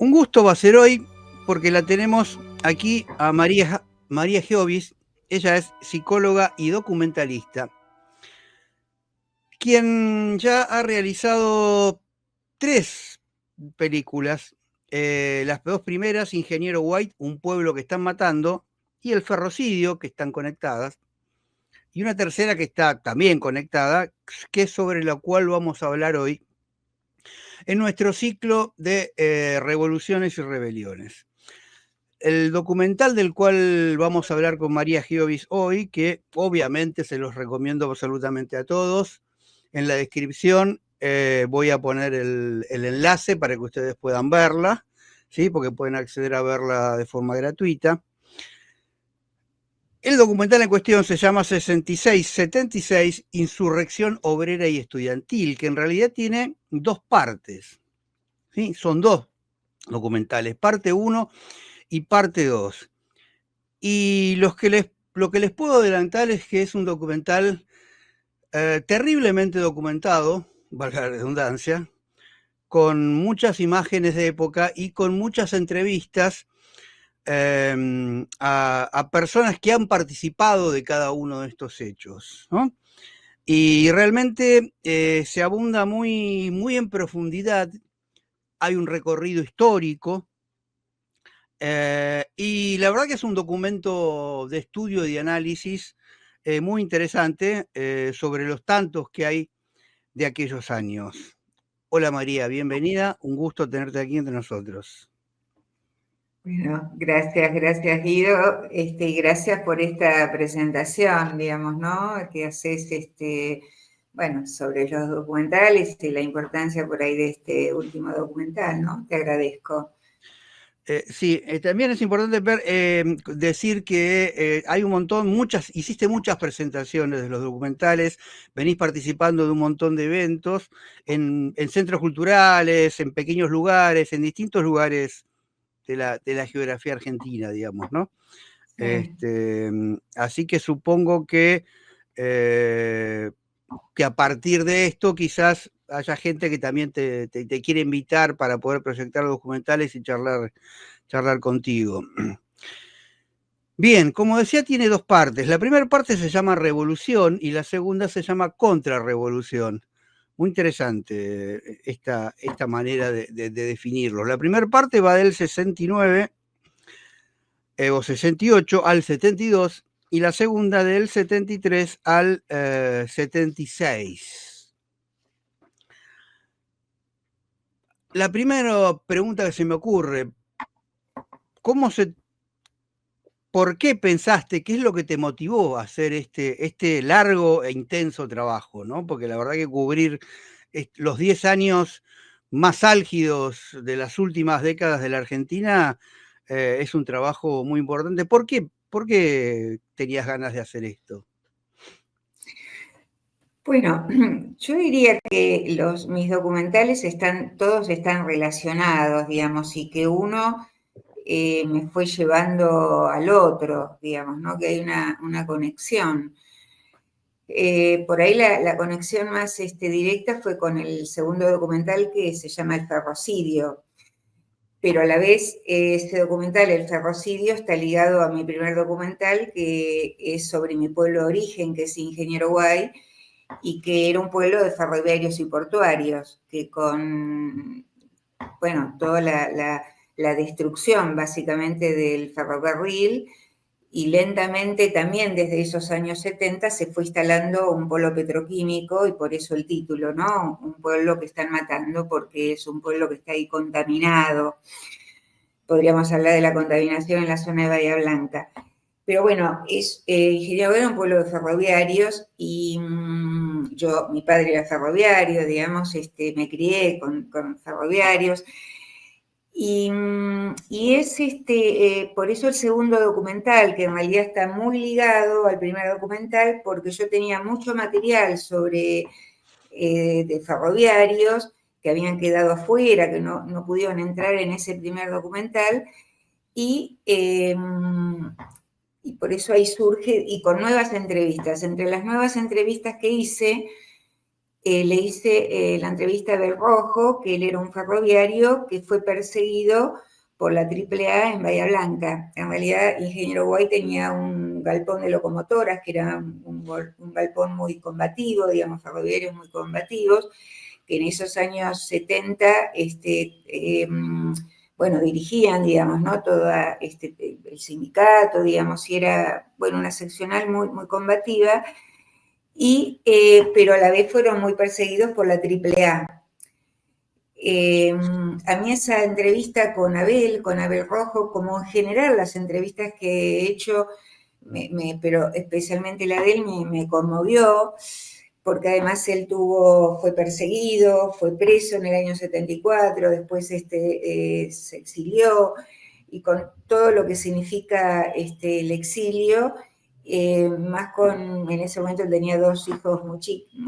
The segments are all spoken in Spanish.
Un gusto va a ser hoy porque la tenemos aquí a María Giovis. Ella es psicóloga y documentalista, quien ya ha realizado 3 películas. Las 2 primeras, Ingeniero White, Un pueblo que están matando, y El ferrocidio, que están conectadas. Y una tercera que está también conectada, que es sobre la cual vamos a hablar hoy en nuestro ciclo de revoluciones y rebeliones. El documental del cual vamos a hablar con María Giovis hoy, que obviamente se los recomiendo absolutamente a todos, en la descripción voy a poner el enlace para que ustedes puedan verla, ¿sí? Porque pueden acceder a verla de forma gratuita. El documental en cuestión se llama 6676, Insurrección Obrera y Estudiantil, que en realidad tiene 2 partes, ¿sí? Son 2 documentales, parte 1 y parte 2. Y lo que les puedo adelantar es que es un documental terriblemente documentado, valga la redundancia, con muchas imágenes de época y con muchas entrevistas a personas que han participado de cada uno de estos hechos, ¿no? Y realmente se abunda muy, muy en profundidad, hay un recorrido histórico, y la verdad que es un documento de estudio y de análisis muy interesante sobre los tantos que hay de aquellos años. Hola María, bienvenida, un gusto tenerte aquí entre nosotros. Bueno, gracias Guido, y gracias por esta presentación, digamos, ¿no? Que haces, bueno, sobre los documentales y la importancia por ahí de este último documental, ¿no? Te agradezco. Sí, también es importante decir que hay un montón, hiciste muchas presentaciones de los documentales, venís participando de un montón de eventos en centros culturales, en pequeños lugares, en distintos lugares de la geografía argentina, digamos, ¿no? Sí. Así que supongo eh, que a partir de esto quizás haya gente que también te quiere invitar para poder proyectar documentales y charlar contigo. Bien, como decía, tiene 2 partes. La primera parte se llama Revolución y la segunda se llama Contrarrevolución. Muy interesante esta manera de definirlo. La primera parte va del 69 o 68 al 72 y la segunda del 73 al 76. La primera pregunta que se me ocurre, ¿cómo se, ¿por qué pensaste, qué es lo que te motivó a hacer este largo e intenso trabajo, ¿no? Porque la verdad que cubrir los 10 años más álgidos de las últimas décadas de la Argentina es un trabajo muy importante. ¿Por qué tenías ganas de hacer esto? Bueno, yo diría que mis documentales todos están relacionados, digamos, y que uno me fue llevando al otro, digamos, ¿no? Que hay una conexión. Por ahí la conexión más directa fue con el segundo documental que se llama El ferrocidio, pero a la vez ese documental, El ferrocidio, está ligado a mi primer documental que es sobre mi pueblo de origen, que es Ingeniero Guay, y que era un pueblo de ferroviarios y portuarios, que con, bueno, toda la destrucción básicamente del ferrocarril y lentamente también desde esos años 70 se fue instalando un polo petroquímico y por eso el título, ¿no? Un pueblo que están matando porque es un pueblo que está ahí contaminado. Podríamos hablar de la contaminación en la zona de Bahía Blanca. Pero bueno, Ingeniero era un pueblo de ferroviarios y mi padre era ferroviario, digamos, me crié con ferroviarios. Y es por eso el segundo documental, que en realidad está muy ligado al primer documental, porque yo tenía mucho material sobre de ferroviarios que habían quedado afuera, que no pudieron entrar en ese primer documental, y, eh, y por eso ahí surge, y con nuevas entrevistas. Entre las nuevas entrevistas que hice, le hice la entrevista a Abel Rojo, que él era un ferroviario que fue perseguido por la AAA en Bahía Blanca. En realidad, Ingeniero White tenía un galpón de locomotoras, que era un galpón muy combativo, digamos, ferroviarios muy combativos, que en esos años 70, bueno, dirigían, digamos, ¿no? Todo el sindicato, digamos, y era, bueno, una seccional muy, muy combativa, pero a la vez fueron muy perseguidos por la AAA. A mí esa entrevista con Abel Rojo, como en general las entrevistas que he hecho, pero especialmente la de él me conmovió, porque además él fue perseguido, fue preso en el año 74, después se exilió, y con todo lo que significa el exilio, más en ese momento él tenía 2 hijos muy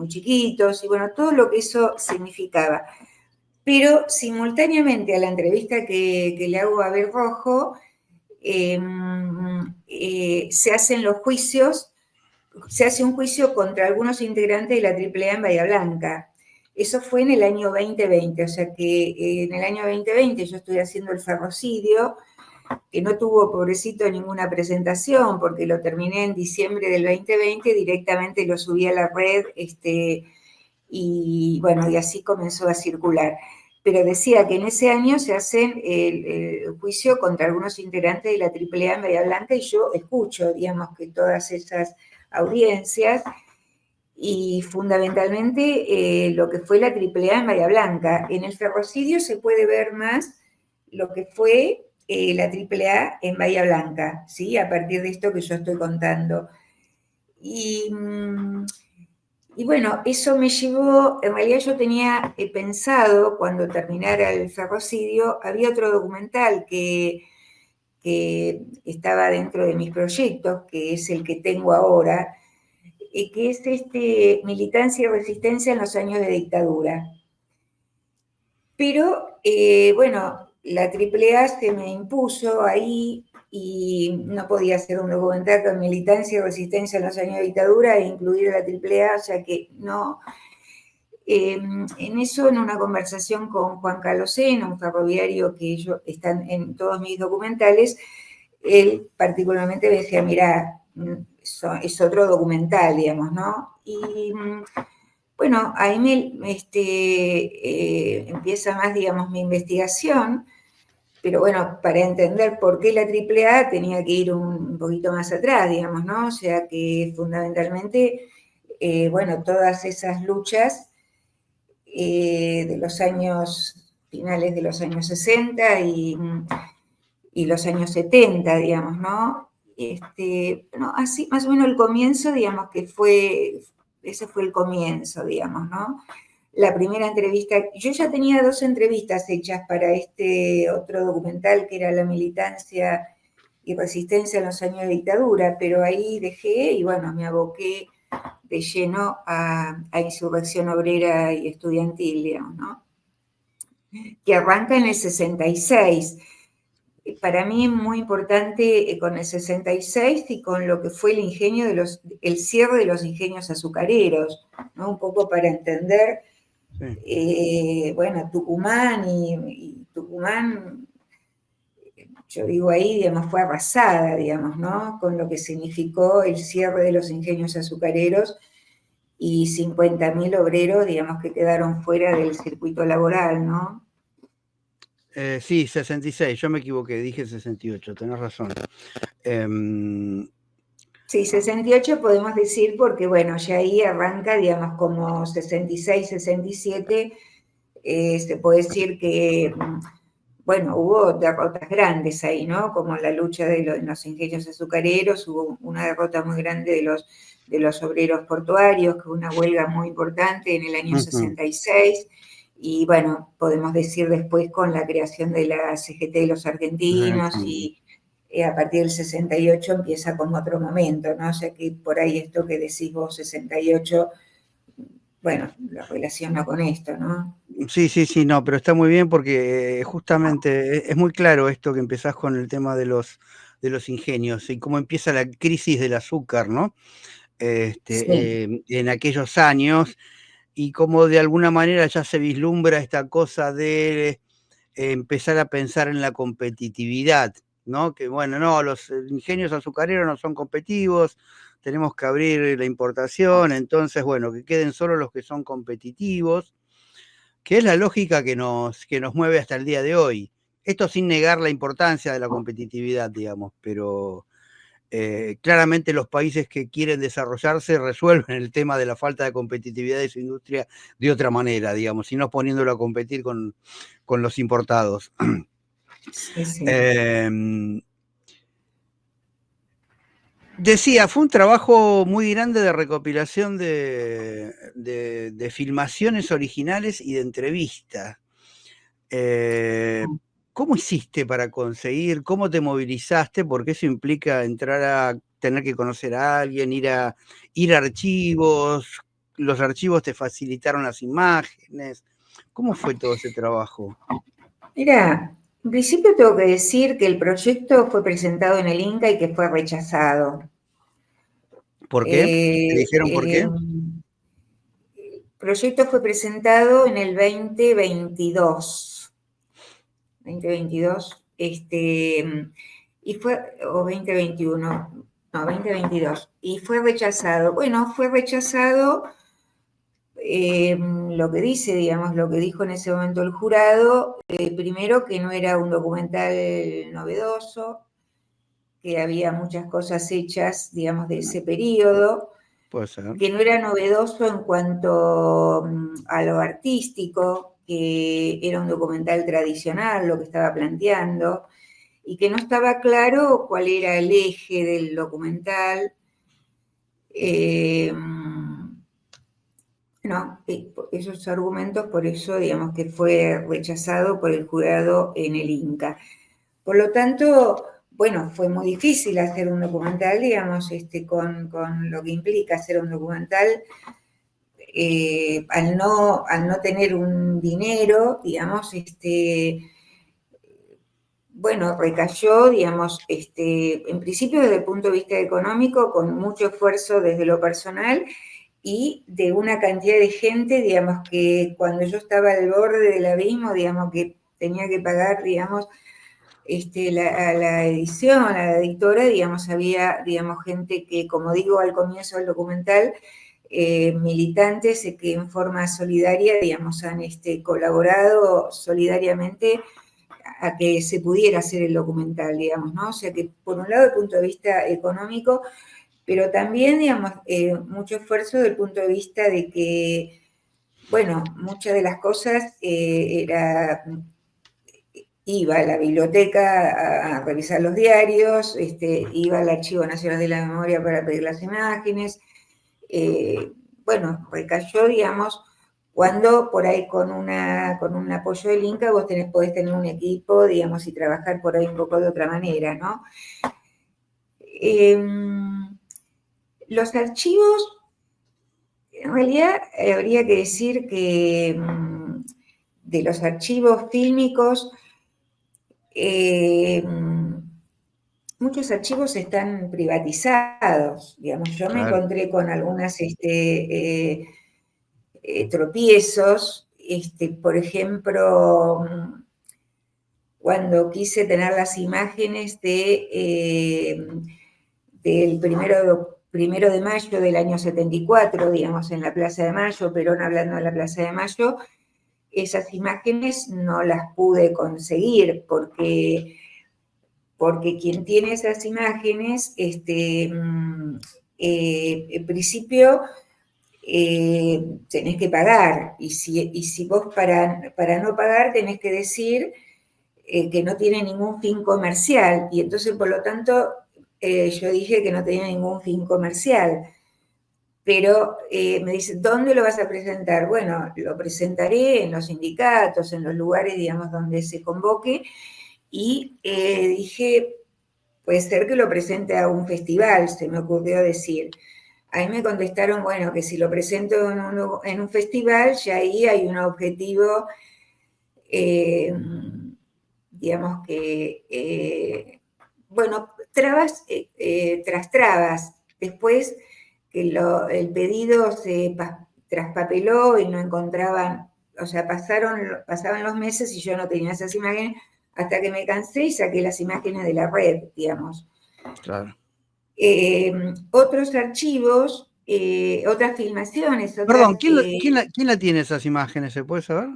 chiquitos, y bueno, todo lo que eso significaba. Pero simultáneamente a la entrevista que le hago a Abel Rojo, se hacen los juicios, se hace un juicio contra algunos integrantes de la AAA en Bahía Blanca. Eso fue en el año 2020, o sea que en el año 2020 yo estoy haciendo el ferrocidio, que no tuvo, pobrecito, ninguna presentación, porque lo terminé en diciembre del 2020, directamente lo subí a la red, y bueno, y así comenzó a circular. Pero decía que en ese año se hace el juicio contra algunos integrantes de la AAA en Bahía Blanca, y yo escucho, digamos, que todas esas audiencias, y fundamentalmente lo que fue la AAA en Bahía Blanca. En el ferrocidio se puede ver más lo que fue la AAA en Bahía Blanca, ¿sí? A partir de esto que yo estoy contando. Y bueno, eso me llevó, en realidad yo tenía pensado, cuando terminara el ferrocidio, había otro documental que estaba dentro de mis proyectos, que es el que tengo ahora, que es Militancia y Resistencia en los años de dictadura. Pero, bueno, la AAA se me impuso ahí, y no podía hacer un documental con militancia y resistencia en los años de dictadura e incluir a la AAA, ya que no. En eso, en una conversación con Juan Carlos Sena, un ferroviario que están en todos mis documentales, él particularmente me decía, mira, es otro documental, digamos, ¿no? Y bueno, ahí empieza más, digamos, mi investigación, pero bueno, para entender por qué la AAA tenía que ir un poquito más atrás, digamos, ¿no? O sea que fundamentalmente, bueno, todas esas luchas de los años, finales de los años 60 y los años 70, digamos, ¿no? Bueno, así más o menos el comienzo, digamos, ese fue el comienzo, digamos, ¿no? La primera entrevista, yo ya tenía 2 entrevistas hechas para este otro documental, que era La militancia y resistencia en los años de dictadura, pero ahí dejé y bueno, me aboqué de lleno a insurrección obrera y estudiantil, digamos, ¿no? Que arranca en el 66. Para mí es muy importante con el 66 y con lo que fue el ingenio el cierre de los ingenios azucareros, ¿no? Un poco para entender, bueno, Tucumán y Tucumán, yo digo ahí, digamos, fue arrasada, digamos, ¿no? Con lo que significó el cierre de los ingenios azucareros y 50.000 obreros, digamos, que quedaron fuera del circuito laboral, ¿no? Sí, 66, yo me equivoqué, dije 68, tenés razón. Sí, 68 podemos decir porque, bueno, ya ahí arranca, digamos, como 66, 67, se puede decir que, bueno, hubo derrotas grandes ahí, ¿no? Como la lucha de los ingenios azucareros, hubo una derrota muy grande de los obreros portuarios, que fue una huelga muy importante en el año 66, y bueno, podemos decir después con la creación de la CGT de los argentinos, y a partir del 68 empieza como otro momento, ¿no? O sea que por ahí esto que decís vos, 68, bueno, lo relaciono con esto, ¿no? Sí, no, pero está muy bien porque justamente es muy claro esto que empezás con el tema de los ingenios y cómo empieza la crisis del azúcar, ¿no? Sí. En aquellos años, y como de alguna manera ya se vislumbra esta cosa de empezar a pensar en la competitividad, ¿no? Que bueno, no, los ingenios azucareros no son competitivos, tenemos que abrir la importación, entonces, bueno, que queden solo los que son competitivos, que es la lógica que nos mueve hasta el día de hoy. Esto sin negar la importancia de la competitividad, digamos, pero claramente los países que quieren desarrollarse resuelven el tema de la falta de competitividad de su industria de otra manera, digamos, y no poniéndolo a competir con los importados. Sí, sí. Eh, Decía, fue un trabajo muy grande de recopilación de filmaciones originales y de entrevistas. Eh, ¿Cómo hiciste para conseguir? ¿Cómo te movilizaste? Porque eso implica entrar a tener que conocer a alguien, ir a archivos, los archivos te facilitaron las imágenes. ¿Cómo fue todo ese trabajo? Mira, en principio tengo que decir que el proyecto fue presentado en el Inca y que fue rechazado. ¿Por qué? ¿Te Eh, dijeron por qué? eh, el proyecto fue presentado en el 2022, y fue, o 2021, no, 2022, y fue rechazado. Bueno, fue rechazado, lo que dice, digamos, lo que dijo en ese momento el jurado, primero que no era un documental novedoso, que había muchas cosas hechas, digamos, de ese periodo, Puede ser. que no era novedoso en cuanto a lo artístico, que era un documental tradicional lo que estaba planteando, y que no estaba claro cuál era el eje del documental. No, esos argumentos, por eso, digamos, que fue rechazado por el jurado en el Inca. Por lo tanto, bueno, fue muy difícil hacer un documental, digamos, con lo que implica hacer un documental, al no tener un dinero, digamos, bueno, recayó, digamos, en principio desde el punto de vista económico, con mucho esfuerzo desde lo personal y de una cantidad de gente, digamos, que cuando yo estaba al borde del abismo, digamos, que tenía que pagar, digamos, a la edición, a la editora, digamos, había, digamos, gente que, como digo al comienzo del documental, militantes que en forma solidaria, digamos, han colaborado solidariamente a que se pudiera hacer el documental, digamos, ¿no? O sea que, por un lado, desde el punto de vista económico, pero también, digamos, mucho esfuerzo desde el punto de vista de que, bueno, muchas de las cosas iba a la biblioteca a revisar los diarios, iba al Archivo Nacional de la Memoria para pedir las imágenes. Bueno, recayó, digamos, cuando por ahí con un apoyo del Inca vos podés tener un equipo, digamos, y trabajar por ahí un poco de otra manera, ¿no? Los archivos, en realidad habría que decir que de los archivos fílmicos, muchos archivos están privatizados, digamos. Yo me Claro. encontré con algunas tropiezos, por ejemplo, cuando quise tener las imágenes del primero de mayo del año 74, digamos, en la Plaza de Mayo, Perón hablando en la Plaza de Mayo, esas imágenes no las pude conseguir porque quien tiene esas imágenes, en principio tenés que pagar, y si vos para no pagar tenés que decir que no tiene ningún fin comercial, y entonces por lo tanto yo dije que no tenía ningún fin comercial. Pero me dice, ¿dónde lo vas a presentar? Bueno, lo presentaré en los sindicatos, en los lugares, digamos, donde se convoque, y dije, puede ser que lo presente a un festival, se me ocurrió decir. Ahí me contestaron, bueno, que si lo presento en un festival, ya ahí hay un objetivo, eh, digamos que, bueno, trabas tras trabas. Después que el pedido traspapeló y no encontraban, o sea, pasaban los meses y yo no tenía esas imágenes hasta que me cansé y saqué las imágenes de la red, digamos. Claro. Otros archivos, otras filmaciones, Perdón, otras... ¿quién la tiene esas imágenes? ¿Se puede saber?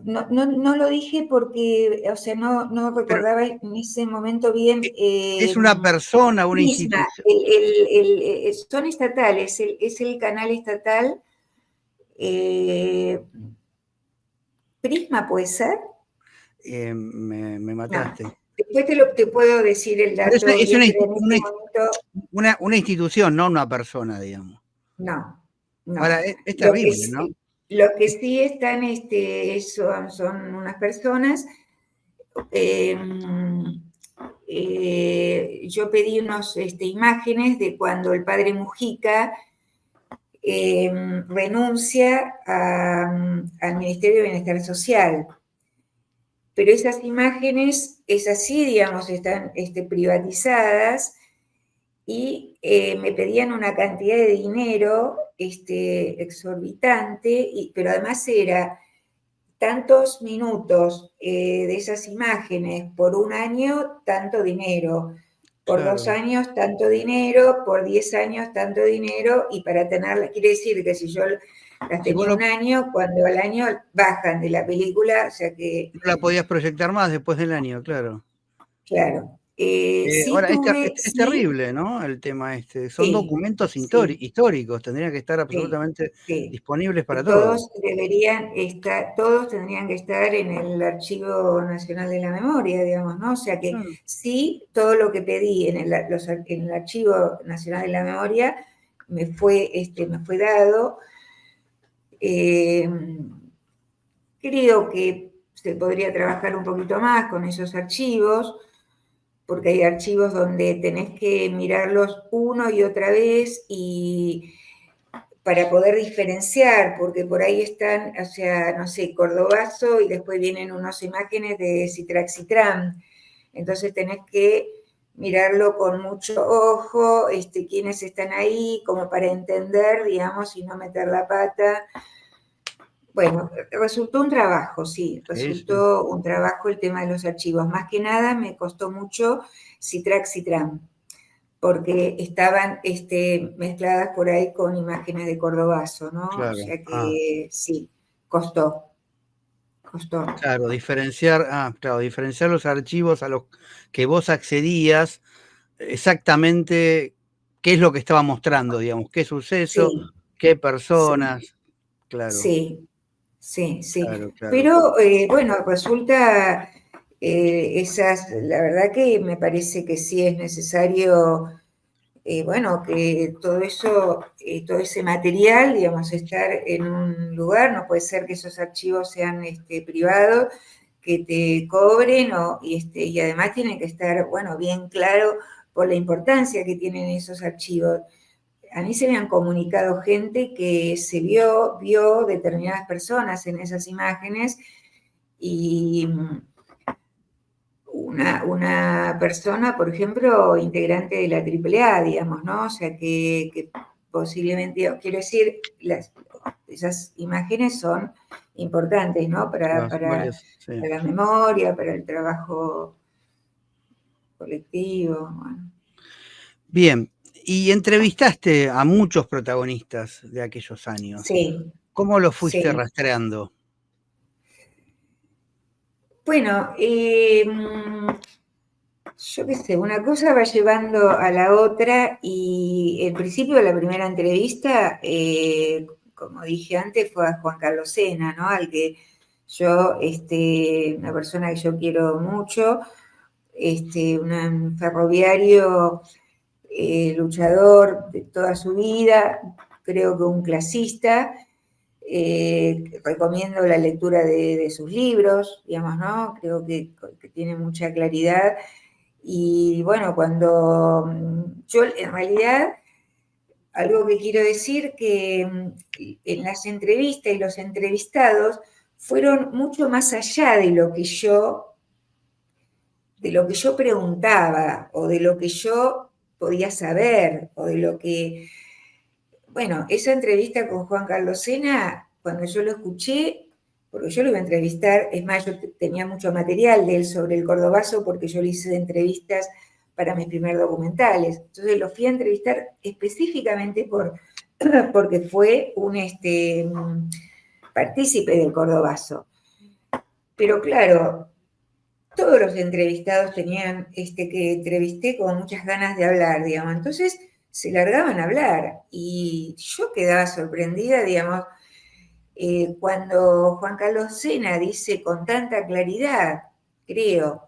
No lo dije porque, o sea, no Pero, recordaba en ese momento bien. ¿es una persona, una Prisma, institución? son estatales, es el canal estatal. Prisma puede ser. Me No. mataste. Después te puedo decir el Pero dato es bien, pero en este momento una institución, no una persona, digamos. no, no. Ahora, es terrible, ¿no? Lo que sí están son unas personas. Yo pedí unas imágenes de cuando el padre Mujica renuncia al Ministerio de Bienestar Social. Pero esas imágenes, es así, digamos, están privatizadas y me pedían una cantidad de dinero exorbitante, pero además era tantos minutos de esas imágenes por un año, tanto dinero, por 2 Claro. años, tanto dinero, por 10 años, tanto dinero, y para tenerla, quiere decir que si yo las Si vos tenía un año, cuando al año bajan de la película, o sea que, no la podías proyectar más después del año, claro. claro, sí Ahora, tuve, es sí, terrible, ¿no? El tema este. Son sí, documentos sí, históricos, tendrían que estar sí, absolutamente sí. disponibles Que para todos. todos tendrían que estar en el Archivo Nacional de la Memoria, digamos, ¿no? O sea que Claro. sí, todo lo que pedí en el Archivo Nacional de la Memoria me fue dado. Eh, Creo que se podría trabajar un poquito más con esos archivos, porque hay archivos donde tenés que mirarlos uno y otra vez y para poder diferenciar, porque por ahí están, o sea, no sé, Cordobazo y después vienen unas imágenes de Citraxitram. Entonces tenés que mirarlo con mucho ojo, quiénes están ahí, como para entender, digamos, y no meter la pata. Bueno, resultó un trabajo, sí, Sí, sí. resultó un trabajo el tema de los archivos. Más que nada me costó mucho Citraxitram porque estaban mezcladas por ahí con imágenes de Cordobazo, ¿no? O Claro. sea Ah, que sí, costó, costó. claro, diferenciar los archivos a los que vos accedías, exactamente qué es lo que estaba mostrando, digamos, qué suceso, Sí, qué sí, personas. Claro, sí, sí, sí. claro, claro. Pero bueno, resulta, la verdad que me parece que sí es necesario, bueno, que todo eso, todo ese material, digamos, estar en un lugar, no puede ser que esos archivos sean privados, que te cobren y además tienen que estar, bueno, bien claro por la importancia que tienen esos archivos. A mí se me han comunicado gente que vio determinadas personas en esas imágenes y una persona, por ejemplo, integrante de la AAA, digamos, ¿no? O sea, que posiblemente, quiero decir, esas imágenes son importantes, ¿no? Sí. Para la memoria, para el trabajo colectivo. Bueno. Bien, y entrevistaste a muchos protagonistas de aquellos años. Sí, ¿Cómo los fuiste sí. rastreando? Bueno, yo qué sé, una cosa va llevando a la otra y el principio de la primera entrevista, como dije antes, fue a Juan Carlos Sena, ¿no? Al que yo, una persona que yo quiero mucho, un ferroviario, luchador de toda su vida, creo que un clasista. Recomiendo la lectura de sus libros, digamos, ¿no? Creo que tiene mucha claridad y bueno, cuando yo en realidad, algo que quiero decir que en las entrevistas y los entrevistados fueron mucho más allá de lo que yo preguntaba o de lo que yo podía saber o de lo que bueno, esa entrevista con Juan Carlos Sena, cuando yo lo escuché, porque yo lo iba a entrevistar, es más, yo tenía mucho material de él sobre el cordobazo, porque yo le hice de entrevistas para mis primeros documentales. Entonces lo fui a entrevistar específicamente porque fue un partícipe del cordobazo. Pero claro, todos los entrevistados tenían que entrevisté con muchas ganas de hablar, digamos. Entonces se largaban a hablar y yo quedaba sorprendida, digamos, cuando Juan Carlos Sena dice con tanta claridad, creo,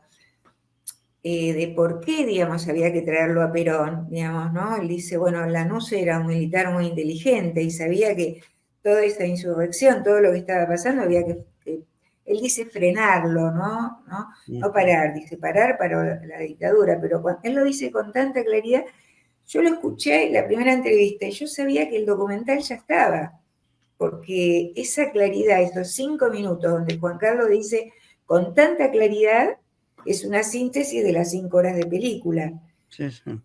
de por qué, digamos, había que traerlo a Perón, digamos, ¿no? Él dice, bueno, Lanús era un militar muy inteligente y sabía que toda esta insurrección, todo lo que estaba pasando, había que él dice frenarlo, ¿no? No parar, dice parar para la dictadura, pero cuando él lo dice con tanta claridad, yo lo escuché la primera entrevista y yo sabía que el documental ya estaba, porque esa claridad, esos 5 minutos donde Juan Carlos dice con tanta claridad, es una síntesis de las 5 horas de película. Sí, sí.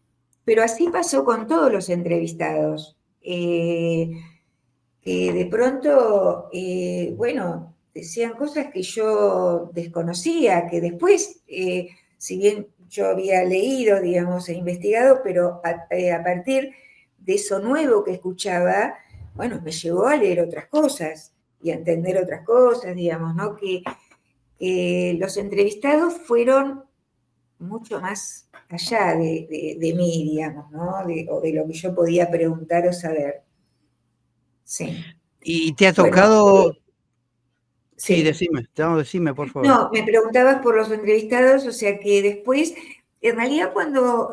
Pero así pasó con todos los entrevistados. Que de pronto, bueno, decían cosas que yo desconocía, que después, si bien yo había leído, digamos, e investigado, pero a partir de eso nuevo que escuchaba, bueno, me llevó a leer otras cosas y a entender otras cosas, digamos, ¿no? Que los entrevistados fueron mucho más allá de mí, digamos, ¿no? O de lo que yo podía preguntar o saber. Sí. ¿Y te ha Bueno, tocado? Sí, sí. decime, por favor. No, me preguntabas por los entrevistados, o sea que después, en realidad cuando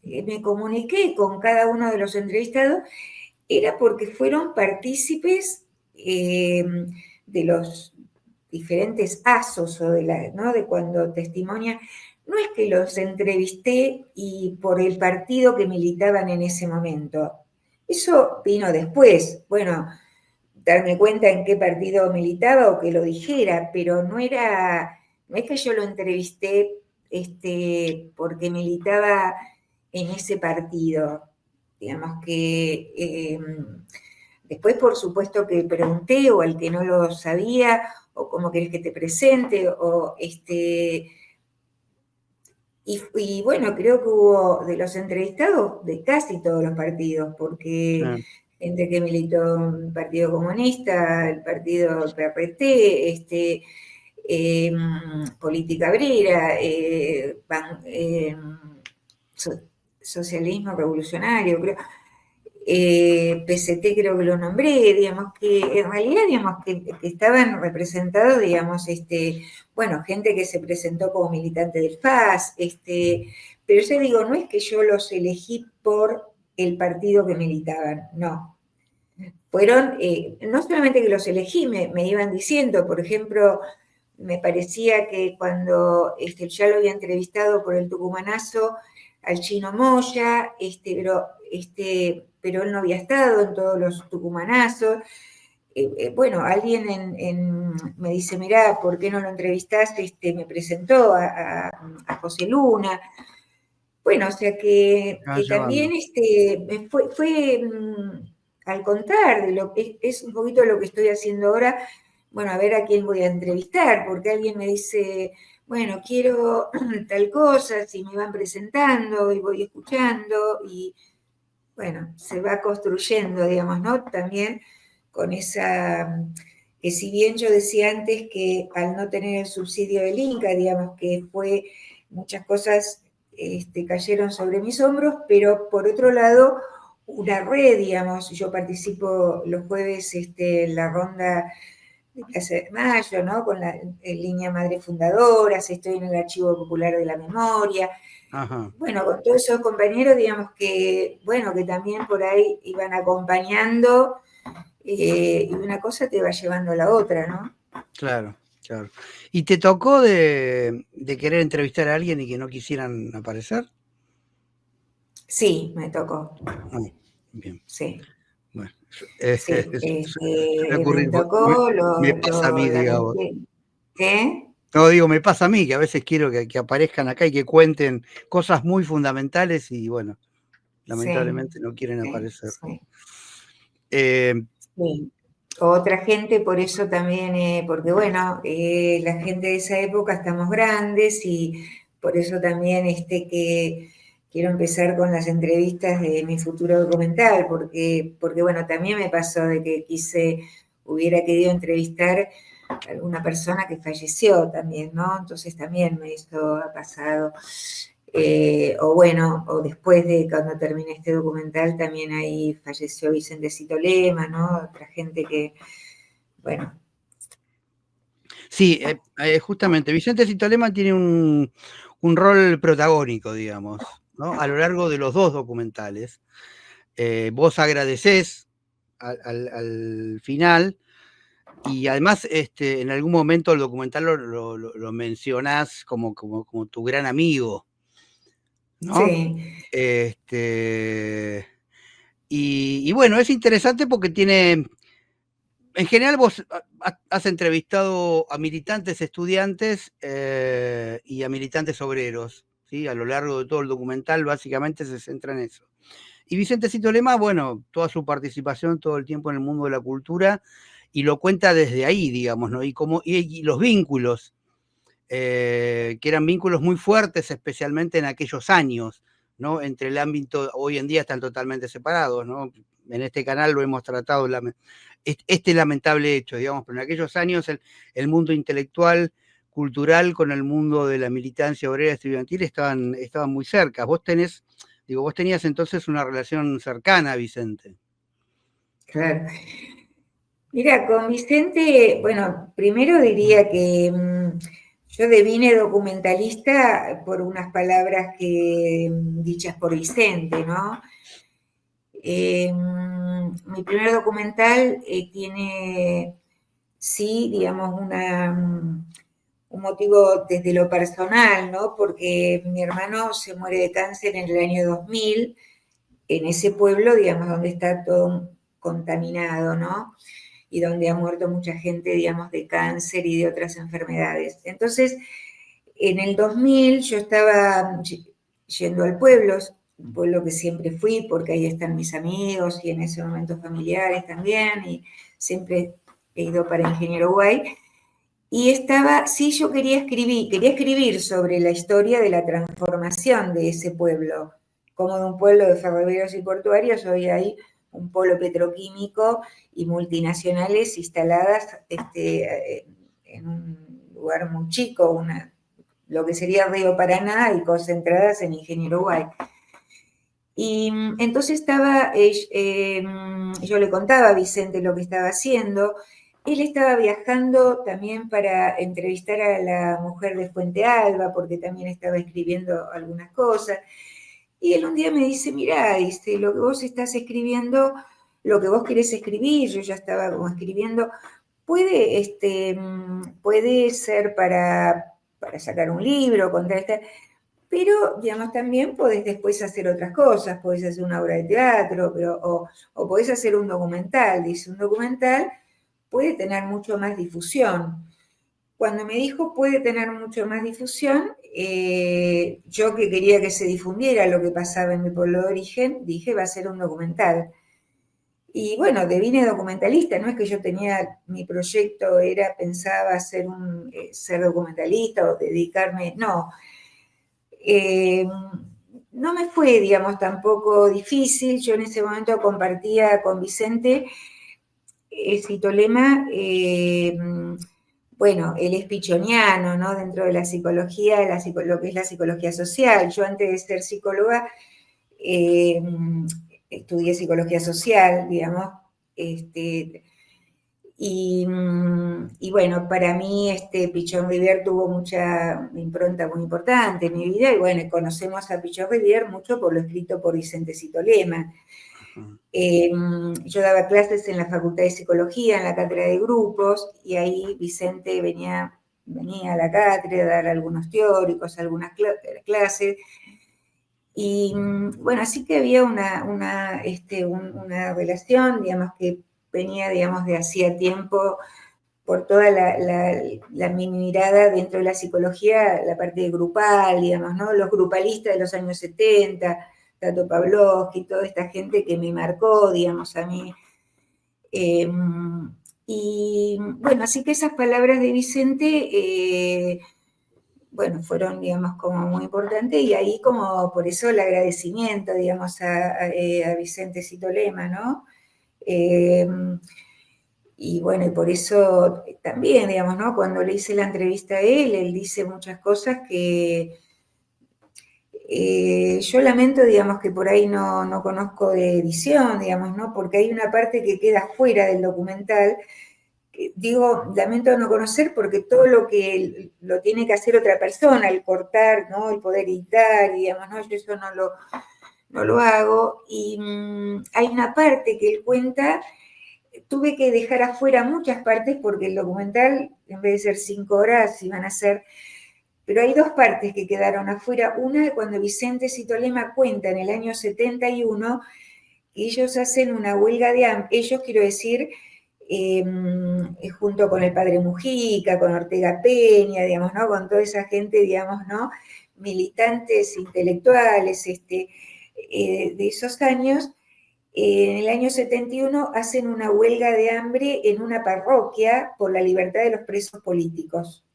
me comuniqué con cada uno de los entrevistados, era porque fueron partícipes de los diferentes asos o ¿no? De cuando testimonian. No es que los entrevisté y por el partido que militaban en ese momento. Eso vino después. Bueno, darme cuenta en qué partido militaba o que lo dijera, pero no es que yo lo entrevisté porque militaba en ese partido. Digamos que después, por supuesto, que pregunté, o al que no lo sabía, o cómo querés que te presente, o y bueno, creo que hubo de los entrevistados de casi todos los partidos, porque gente que militó en el Partido Comunista, el Partido PRT, Política Obrera, Socialismo Revolucionario, creo. PCT creo que lo nombré, digamos que en realidad, digamos que estaban representados, digamos, bueno, gente que se presentó como militante del FAS, pero yo digo, no es que yo los elegí por el partido que militaban, no. Fueron, no solamente que los elegí, me iban diciendo, por ejemplo, me parecía que cuando ya lo había entrevistado por el Tucumanazo al Chino Moya, pero él no había estado en todos los tucumanazos. Bueno, alguien me dice, mirá, ¿por qué no lo entrevistaste? Me presentó a José Luna. Bueno, o sea que también fue al contar de lo que es un poquito lo que estoy haciendo ahora, bueno, a ver a quién voy a entrevistar, porque alguien me dice, bueno, quiero tal cosa, si me van presentando y voy escuchando, y bueno, se va construyendo, digamos, ¿no? También con esa, que si bien yo decía antes que al no tener el subsidio del Inca, digamos que fue muchas cosas cayeron sobre mis hombros, pero por otro lado, una red, digamos, yo participo los jueves en la ronda de Plaza de Mayo, ¿no? Con la línea Madre Fundadoras, estoy en el Archivo Popular de la Memoria. Ajá. Bueno, con todos esos compañeros, digamos que, bueno, que también por ahí iban acompañando, y una cosa te va llevando a la otra, ¿no? Claro, claro. ¿Y te tocó de querer entrevistar a alguien y que no quisieran aparecer? Sí, me tocó. Bien. Sí. Bueno, Sí, suele me ocurrir, tocó, me pasa a mí, digamos. lamenté. ¿Qué? No, digo, me pasa a mí, que a veces quiero que aparezcan acá y que cuenten cosas muy fundamentales y bueno, Sí, lamentablemente no quieren sí, aparecer. sí. Sí. Otra gente, por eso también, porque bueno, la gente de esa época estamos grandes y por eso también que quiero empezar con las entrevistas de mi futuro documental, porque bueno, también me pasó de que hubiera querido entrevistar a alguna persona que falleció también, ¿no? Entonces también esto ha pasado. O bueno, o después de cuando terminé este documental, también ahí falleció Vicentecito Lema, ¿no? Otra gente que, bueno. Sí, justamente, Vicentecito Lema tiene un rol protagónico, digamos, ¿no? A lo largo de los dos documentales. Vos agradecés al final y además en algún momento el documental lo mencionás como tu gran amigo, ¿no? Sí, Y bueno, es interesante porque tiene, en general vos has entrevistado a militantes estudiantes y a militantes obreros, ¿sí? A lo largo de todo el documental básicamente se centra en eso. Y Vicentecito Lema, bueno, toda su participación todo el tiempo en el mundo de la cultura y lo cuenta desde ahí, digamos, ¿no? Y los vínculos, que eran vínculos muy fuertes, especialmente en aquellos años, ¿no? Entre el ámbito, hoy en día están totalmente separados, ¿no? En este canal lo hemos tratado, este lamentable hecho, digamos, pero en aquellos años el mundo intelectual, cultural, con el mundo de la militancia obrera estudiantil estaban muy cerca. Vos tenías entonces una relación cercana, Vicente. claro. Mira, con Vicente, bueno, primero diría que yo devine documentalista por unas palabras dichas por Vicente, ¿no? Mi primer documental tiene, sí, digamos, un motivo desde lo personal, ¿no? Porque mi hermano se muere de cáncer en el año 2000, en ese pueblo, digamos, donde está todo contaminado, ¿no? Y donde ha muerto mucha gente, digamos, de cáncer y de otras enfermedades. Entonces, en el 2000 yo estaba yendo al pueblo, un pueblo que siempre fui porque ahí están mis amigos y en ese momento familiares también, y siempre he ido para Ingeniero Guay. Y sí, yo quería escribir sobre la historia de la transformación de ese pueblo, como de un pueblo de ferroviarios y portuarios, hoy hay un polo petroquímico y multinacionales instaladas en un lugar muy chico, lo que sería Río Paraná, y concentradas en Ingeniero Guay. Y entonces yo le contaba a Vicente lo que estaba haciendo. Él estaba viajando también para entrevistar a la mujer de Fuente Alba, porque también estaba escribiendo algunas cosas. Y él un día me dice, mirá, dice, lo que vos estás escribiendo, lo que vos querés escribir, yo ya estaba como escribiendo, puede ser para sacar un libro, contar pero, digamos, también podés después hacer otras cosas, podés hacer una obra de teatro, o podés hacer un documental. Dice, un documental puede tener mucho más difusión. Cuando me dijo puede tener mucho más difusión, yo que quería que se difundiera lo que pasaba en mi pueblo de origen, dije, va a ser un documental. Y bueno, devine documentalista, no es que yo tenía, mi proyecto pensaba ser documentalista o dedicarme, no. No me fue, digamos, tampoco difícil. Yo en ese momento compartía con Vicente Citolema, bueno, él es pichoniano, ¿no? Dentro de la psicología, lo que es la psicología social. Yo antes de ser psicóloga eh, estudié psicología social, digamos, y bueno, para mí Pichón Rivière tuvo mucha impronta muy importante en mi vida, y bueno, conocemos a Pichón Rivière mucho por lo escrito por Vicentecito Lema. Yo daba clases en la Facultad de Psicología, en la cátedra de grupos, y ahí Vicente venía a la cátedra a dar algunos teóricos, algunas clases, y bueno, así que había una relación, digamos, que venía, digamos, de hacía tiempo por toda mi mirada dentro de la psicología, la parte grupal, digamos, ¿no? Los grupalistas de los años 70, Tato Pavlovsky, toda esta gente que me marcó, digamos, a mí. Y bueno, así que esas palabras de Vicente, bueno, fueron, digamos, como muy importantes, y ahí como por eso el agradecimiento, digamos, a Vicente Citolema, ¿no? Y bueno, y por eso también, digamos, ¿no? Cuando le hice la entrevista a él dice muchas cosas que yo lamento, digamos, que por ahí no conozco de edición, digamos, ¿no? Porque hay una parte que queda fuera del documental. Digo, lamento no conocer porque todo lo que lo tiene que hacer otra persona, el cortar, ¿no? El poder editar, digamos, ¿no? Yo eso no lo hago. Y hay una parte que él cuenta, tuve que dejar afuera muchas partes porque el documental, en vez de ser 5 horas, iban a ser... Pero hay dos partes que quedaron afuera. Una es cuando Vicente Citolema cuenta en el año 71 que ellos hacen una huelga de hambre, ellos quiero decir, junto con el padre Mujica, con Ortega Peña, digamos, ¿no? Con toda esa gente, digamos, ¿no? Militantes intelectuales de esos años. En el año 71 hacen una huelga de hambre en una parroquia por la libertad de los presos políticos.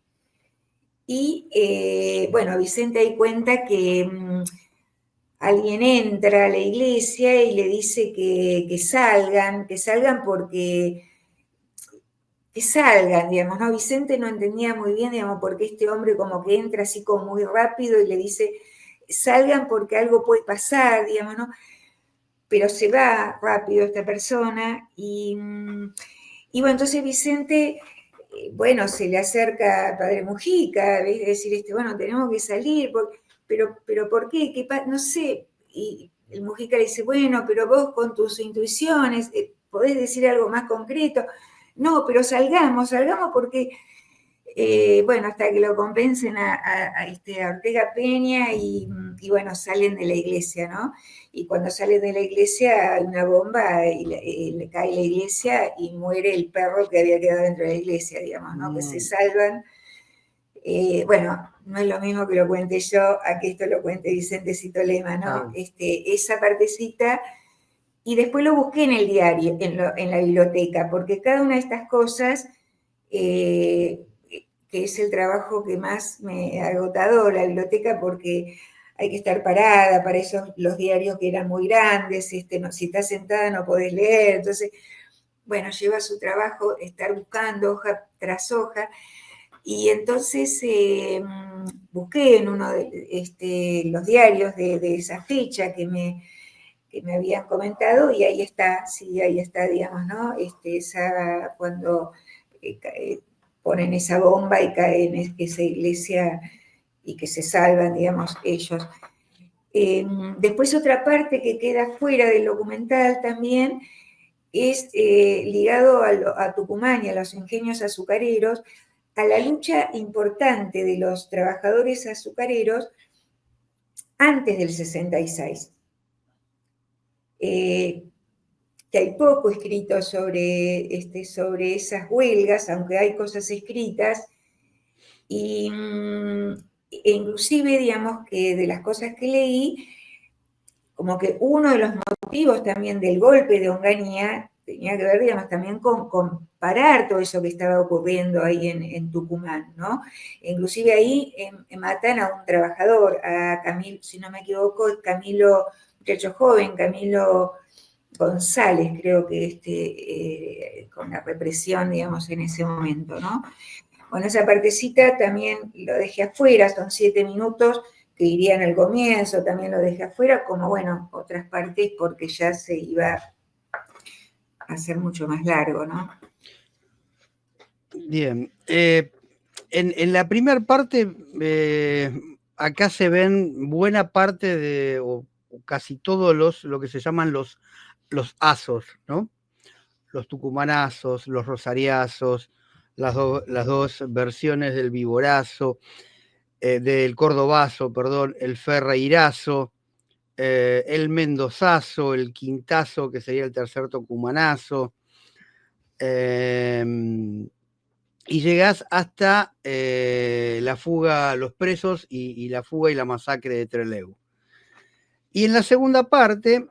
Y bueno, Vicente ahí cuenta que alguien entra a la iglesia y le dice que salgan porque que salgan, digamos, ¿no? Vicente no entendía muy bien, digamos, por qué este hombre como que entra así como muy rápido y le dice, salgan porque algo puede pasar, digamos, ¿no? Pero se va rápido esta persona y bueno, entonces Vicente, bueno, se le acerca al padre Mujica, es decir, bueno, tenemos que salir, pero ¿por qué? No sé. Y el Mujica le dice, bueno, pero vos con tus intuiciones, podés decir algo más concreto. No, pero salgamos porque, bueno, hasta que lo convencen a Ortega Peña y, bueno, salen de la iglesia, ¿no? Y cuando salen de la iglesia hay una bomba y le cae la iglesia y muere el perro que había quedado dentro de la iglesia, digamos, ¿no? Que se salvan. Bueno, no es lo mismo que lo cuente yo a que esto lo cuente Vicente Citolema, ¿no? Esa partecita, y después lo busqué en el diario, en la biblioteca, porque cada una de estas cosas, que es el trabajo que más me ha agotado la biblioteca, porque hay que estar parada, para eso los diarios que eran muy grandes, no, si estás sentada no podés leer, entonces, bueno, lleva su trabajo estar buscando hoja tras hoja, y entonces busqué en uno de los diarios de esa fecha que me habían comentado, y ahí está, sí, ahí está, digamos, ¿no? Cuando ponen esa bomba y cae en esa iglesia y que se salvan, digamos, ellos. Después otra parte que queda fuera del documental también es ligado a Tucumán y a los ingenios azucareros, a la lucha importante de los trabajadores azucareros antes del 66. Que hay poco escrito sobre esas huelgas, aunque hay cosas escritas, e inclusive, digamos, que de las cosas que leí, como que uno de los motivos también del golpe de Onganía tenía que ver, digamos, también con parar todo eso que estaba ocurriendo ahí en Tucumán, ¿no? Inclusive ahí matan a un trabajador, a Camilo, si no me equivoco, es Camilo, muchacho joven, Camilo González, creo que con la represión, digamos, en ese momento, ¿no? Bueno, esa partecita también lo dejé afuera, son 7 minutos que irían al comienzo, también lo dejé afuera, como, bueno, otras partes, porque ya se iba a hacer mucho más largo, ¿no? Bien. En la primera parte, acá se ven buena parte o casi todos lo que se llaman los azos, ¿no? Los tucumanazos, los rosariazos, las dos versiones del viborazo, del cordobazo, perdón, el ferreirazo, el mendozazo, el quintazo, que sería el tercer tucumanazo, y llegás hasta la fuga a los presos y la fuga y la masacre de Trelew. Y en la segunda parte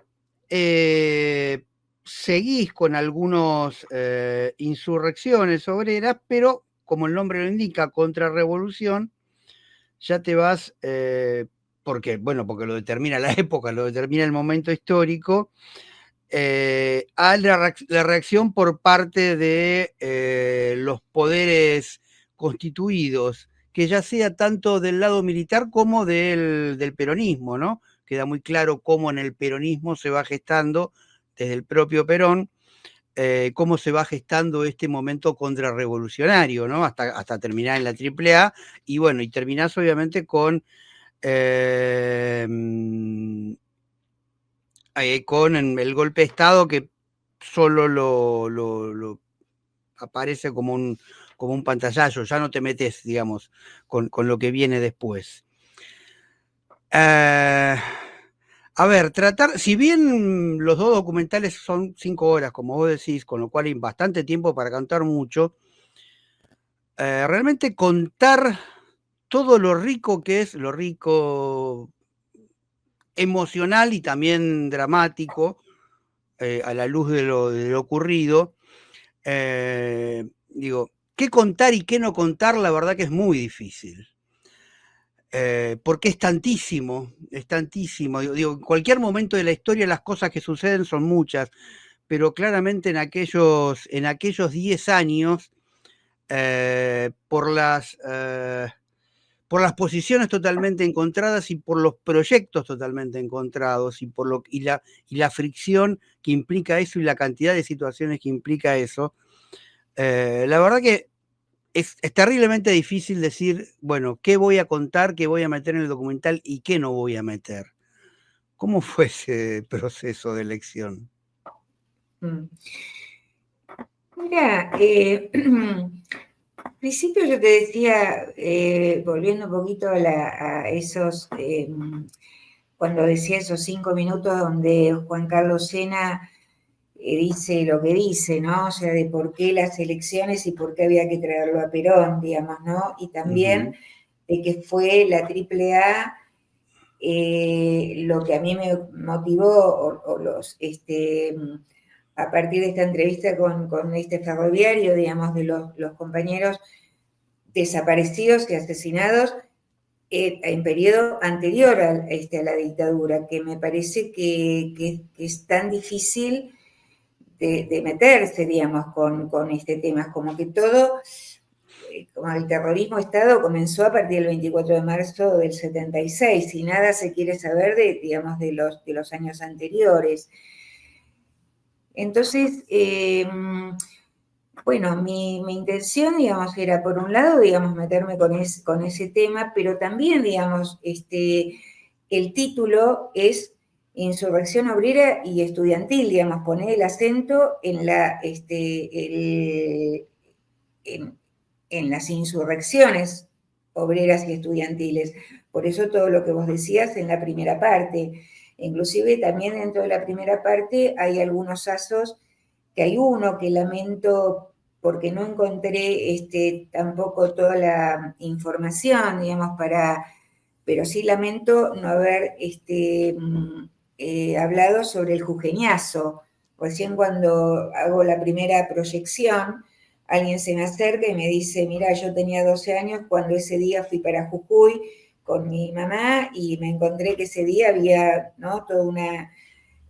seguís con algunas insurrecciones obreras, pero como el nombre lo indica, contrarrevolución, ya te vas, porque lo determina la época, lo determina el momento histórico, a la reacción por parte de los poderes constituidos, que ya sea tanto del lado militar como del peronismo, ¿no? Queda muy claro cómo en el peronismo se va gestando, desde el propio Perón, cómo se va gestando este momento contrarrevolucionario, ¿no? Hasta terminar en la AAA, y bueno, y terminás obviamente eh, con el golpe de Estado, que solo lo aparece como un pantallazo, ya no te metes, digamos, con lo que viene después. A ver, si bien los dos documentales son 5 horas, como vos decís, con lo cual hay bastante tiempo para contar mucho, realmente contar todo lo rico que es, lo rico emocional y también dramático, a la luz de lo ocurrido, digo, qué contar y qué no contar, la verdad que es muy difícil. Porque es tantísimo, es tantísimo. Digo, en cualquier momento de la historia las cosas que suceden son muchas, pero claramente en aquellos 10 años, eh, por las, eh, por las posiciones totalmente encontradas y por los proyectos totalmente encontrados y la fricción que implica eso y la cantidad de situaciones que implica eso, la verdad que es terriblemente difícil decir, bueno, qué voy a contar, qué voy a meter en el documental y qué no voy a meter. ¿Cómo fue ese proceso de elección? Mira, al principio yo te decía, volviendo un poquito a esos, cuando decía esos 5 minutos donde Juan Carlos Sena dice lo que dice, ¿no? O sea, de por qué las elecciones y por qué había que traerlo a Perón, digamos, ¿no? Y también Ujú. de que fue la AAA lo que a mí me motivó, o a partir de esta entrevista con este ferroviario, digamos, de los compañeros desaparecidos y asesinados en periodo anterior a la dictadura, que me parece que es tan difícil de meterse, digamos, con este tema. Como que todo, como el terrorismo Estado comenzó a partir del 24 de marzo del 76 y nada se quiere saber digamos, de los años anteriores. Entonces, bueno, mi intención, digamos, era por un lado, digamos, meterme con ese tema, pero también, digamos, el título es Insurrección Obrera y Estudiantil, digamos, poner el acento en las insurrecciones obreras y estudiantiles. Por eso todo lo que vos decías en la primera parte. Inclusive también dentro de la primera parte hay algunos asos, que hay uno que lamento porque no encontré tampoco toda la información, digamos, pero sí lamento no haber hablado sobre el jujeñazo. Recién cuando hago la primera proyección, alguien se me acerca y me dice, mira, yo tenía 12 años cuando ese día fui para Jujuy con mi mamá y me encontré que ese día había, ¿no?, toda una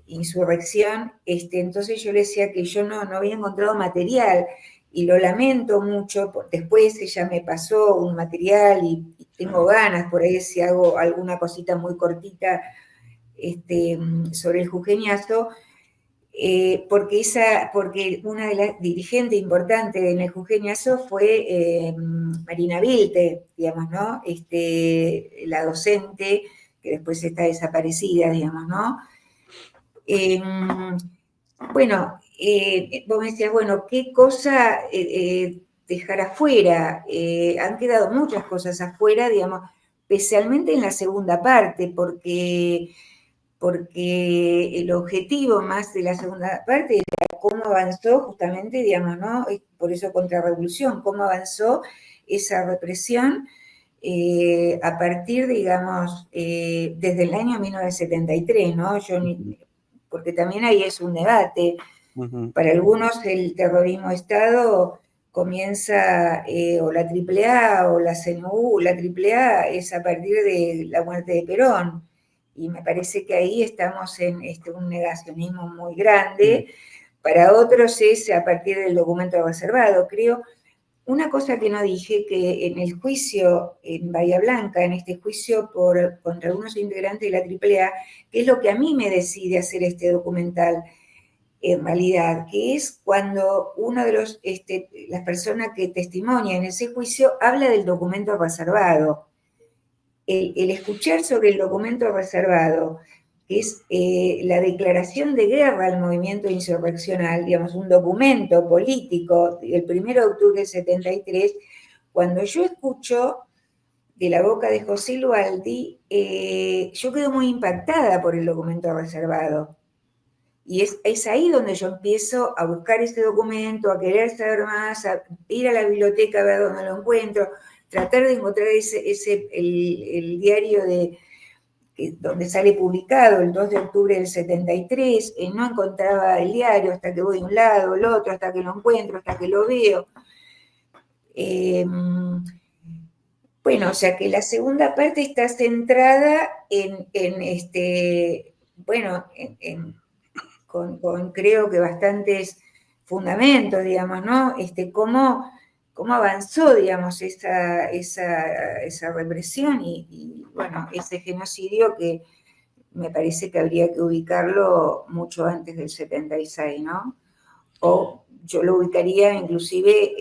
insurrección. Entonces yo le decía que yo no había encontrado material y lo lamento mucho. Después ella me pasó un material y tengo ganas por ahí si hago alguna cosita muy cortita sobre el jujeñazo, porque una de las dirigentes importantes en el jujeñazo fue Marina Vilte, digamos, ¿no? La docente que después está desaparecida, digamos, ¿no? Bueno, vos me decías, bueno, ¿qué cosa dejar afuera? Han quedado muchas cosas afuera, digamos, especialmente en la segunda parte, porque el objetivo más de la segunda parte era cómo avanzó justamente, digamos, ¿no? Por eso contrarrevolución, cómo avanzó esa represión a partir, digamos, desde el año 1973, ¿no? Porque también ahí es un debate. Para algunos el terrorismo de Estado comienza, o la AAA o la CNU, la AAA es a partir de la muerte de Perón, y me parece que ahí estamos en un negacionismo muy grande. Para otros es a partir del documento reservado, creo. Una cosa que no dije, que en el juicio en Bahía Blanca, en este juicio contra algunos integrantes de la AAA, que es lo que a mí me decide hacer este documental, en realidad, que es cuando uno de las personas que testimonia en ese juicio habla del documento reservado. El escuchar sobre el documento reservado, que es la declaración de guerra al movimiento insurreccional, digamos, un documento político del 1 de octubre del 73, cuando yo escucho de la boca de José Lualdi, yo quedo muy impactada por el documento reservado. Y es ahí donde yo empiezo a buscar ese documento, a querer saber más, a ir a la biblioteca a ver dónde lo encuentro, tratar de encontrar el diario donde sale publicado el 2 de octubre del 73, no encontraba el diario hasta que voy de un lado, al otro, hasta que lo encuentro, hasta que lo veo. Bueno, o sea que la segunda parte está centrada con creo que bastantes fundamentos, digamos, ¿no? Cómo avanzó, digamos, esa represión y, bueno, ese genocidio que me parece que habría que ubicarlo mucho antes del 76, ¿no? O yo lo ubicaría inclusive,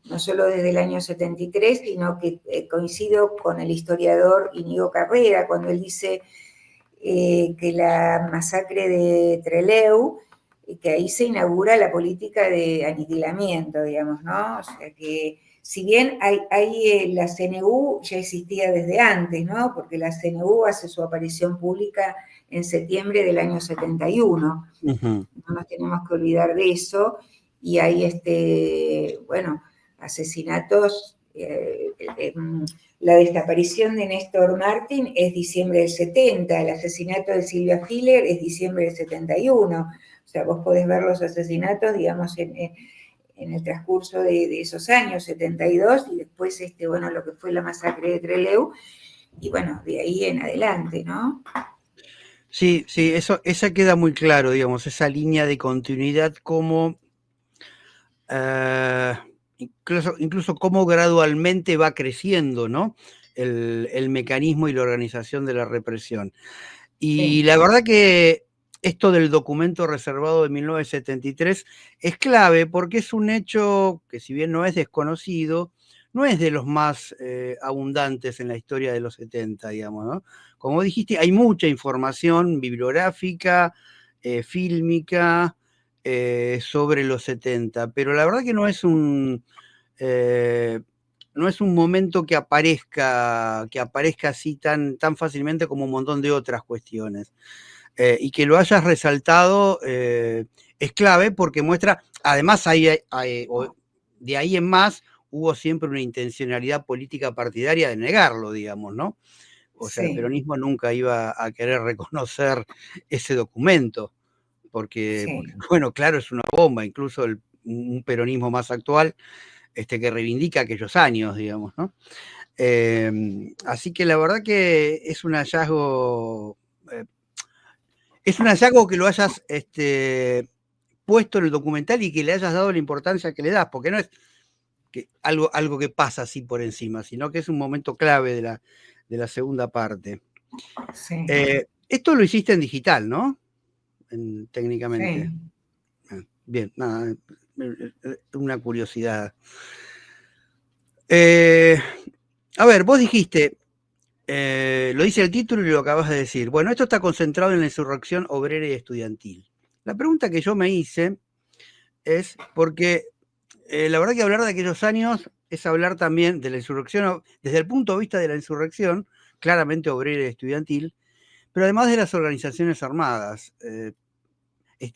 no solo desde el año 73, sino que coincido con el historiador Íñigo Carrera, cuando él dice que la masacre de Trelew, que ahí se inaugura la política de aniquilamiento, digamos, ¿no? O sea que, si bien la CNU ya existía desde antes, ¿no? Porque la CNU hace su aparición pública en septiembre del año 71. No nos tenemos que olvidar de eso. Y hay, asesinatos. La desaparición de Néstor Martín es diciembre del 70, el asesinato de Silvia Filler es diciembre del 71. O sea, vos podés ver los asesinatos, digamos, en el transcurso de esos años, 72, y después, lo que fue la masacre de Trelew, y bueno, de ahí en adelante, ¿no? Sí, esa queda muy claro, digamos, esa línea de continuidad como incluso cómo gradualmente va creciendo, ¿no? El mecanismo y la organización de la represión. Y la verdad que esto del documento reservado de 1973 es clave porque es un hecho que, si bien no es desconocido, no es de los más abundantes en la historia de los 70, digamos, ¿no? Como dijiste, hay mucha información bibliográfica, fílmica, sobre los 70, pero la verdad que no es un momento que aparezca así tan fácilmente como un montón de otras cuestiones. Y que lo hayas resaltado es clave porque muestra, además de ahí en más, hubo siempre una intencionalidad política partidaria de negarlo, digamos, ¿no? O sea, el peronismo nunca iba a querer reconocer ese documento, porque, bueno, claro, es una bomba, incluso un peronismo más actual que reivindica aquellos años, digamos, ¿no? Así que la verdad que es un hallazgo que lo hayas puesto en el documental y que le hayas dado la importancia que le das, porque no es algo que pasa así por encima, sino que es un momento clave de la segunda parte. Sí. Esto lo hiciste en digital, ¿no? Técnicamente. Sí. Bien, nada, una curiosidad. A ver, vos dijiste, lo dice el título y lo acabas de decir. Bueno, esto está concentrado en la insurrección obrera y estudiantil. La pregunta que yo me hice es porque la verdad que hablar de aquellos años es hablar también de la insurrección, desde el punto de vista de la insurrección, claramente obrera y estudiantil, pero además de las organizaciones armadas.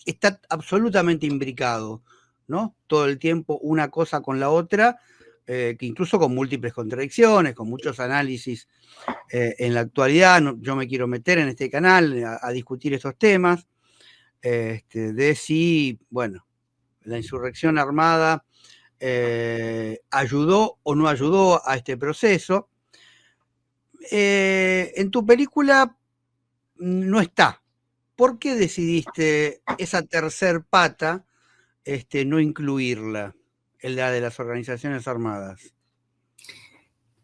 Está absolutamente imbricado, ¿no? Todo el tiempo una cosa con la otra, que incluso con múltiples contradicciones, con muchos análisis en la actualidad. Yo me quiero meter en este canal a discutir estos temas. de si, bueno, la insurrección armada ayudó o no ayudó a este proceso. En tu película no está. ¿Por qué decidiste esa tercer pata no incluirla, en la de las organizaciones armadas?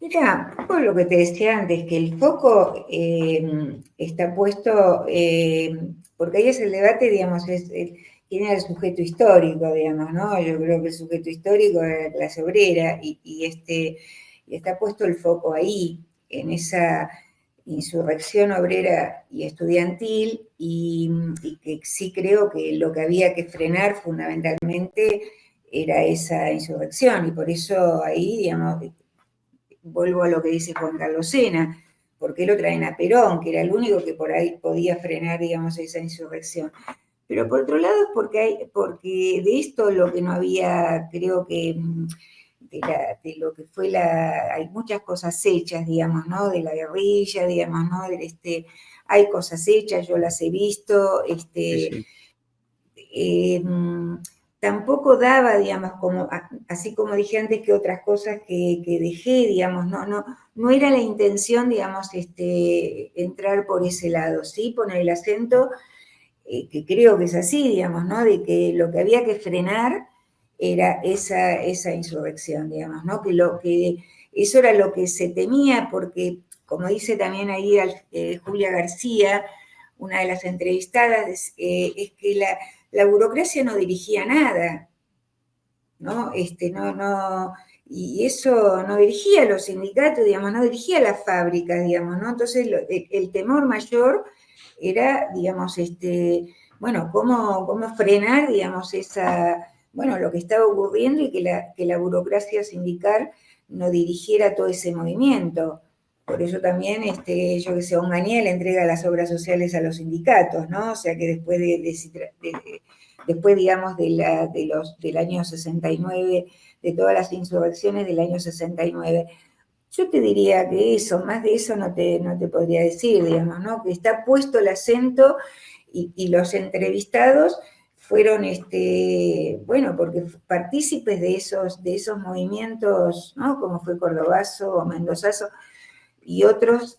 Mira, un poco lo que te decía antes, que el foco está puesto, porque ahí es el debate, digamos, quién era el sujeto histórico, digamos, ¿no? Yo creo que el sujeto histórico era la clase obrera y está puesto el foco ahí, en esa insurrección obrera y estudiantil, y que sí creo que lo que había que frenar fundamentalmente era esa insurrección, y por eso ahí, digamos, vuelvo a lo que dice Juan Carlos Sena, porque lo traen a Perón, que era el único que por ahí podía frenar, digamos, esa insurrección. Pero por otro lado, porque de esto lo que no había, creo que de lo que fue hay muchas cosas hechas, digamos, ¿no? De la guerrilla, digamos, ¿no? Hay cosas hechas, yo las he visto, Sí, sí. eh, tampoco daba, digamos, así como dije antes, que otras cosas que dejé, digamos, no era la intención, digamos, entrar por ese lado, ¿sí? Poner el acento, que creo que es así, digamos, ¿no? De que lo que había que frenar era esa insurrección, digamos, ¿no? Que eso era lo que se temía, porque, como dice también ahí Julia García, una de las entrevistadas, es que la burocracia no dirigía nada, ¿no? Y eso no dirigía a los sindicatos, digamos, no dirigía a las fábricas, digamos, ¿no? Entonces el temor mayor era, digamos, bueno, cómo frenar, digamos, bueno, lo que estaba ocurriendo y que la burocracia sindical no dirigiera todo ese movimiento. Por eso también, yo que sé, Onganía le entrega las obras sociales a los sindicatos, ¿no? O sea que después digamos, del año 69, de todas las insurrecciones del año 69, yo te diría que más de eso no te podría decir, digamos, ¿no? Que está puesto el acento y los entrevistados fueron, bueno, porque partícipes de esos movimientos, ¿no? Como fue Cordobazo o Mendozazo y otros,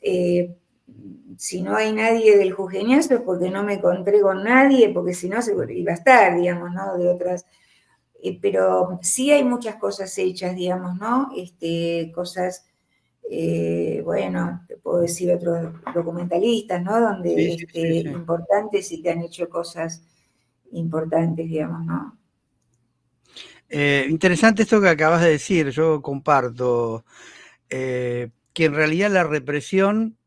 si no hay nadie del Jujeñazo es porque no me encontré con nadie, porque si no iba a estar, digamos, ¿no? De otras, pero sí hay muchas cosas hechas, digamos, ¿no? Cosas, bueno, te puedo decir otros documentalistas, ¿no? Sí, Donde, sí, sí, sí. importantes y que han hecho cosas importantes, digamos, ¿no? Interesante esto que acabas de decir, yo comparto, que en realidad la represión,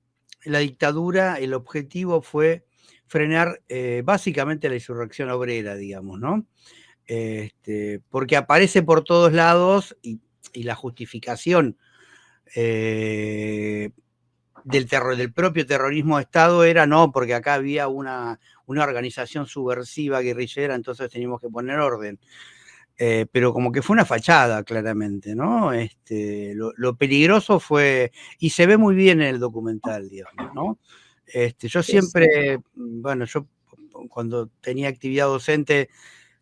la dictadura, el objetivo fue frenar básicamente la insurrección obrera, digamos, ¿no? Porque aparece por todos lados y la justificación eh, del propio terrorismo de Estado era no, porque acá había una organización subversiva guerrillera, entonces teníamos que poner orden. Pero como que fue una fachada, claramente, ¿no? Lo peligroso fue, y se ve muy bien en el documental, digamos, ¿no? Yo Sí, sí. siempre, bueno, yo cuando tenía actividad docente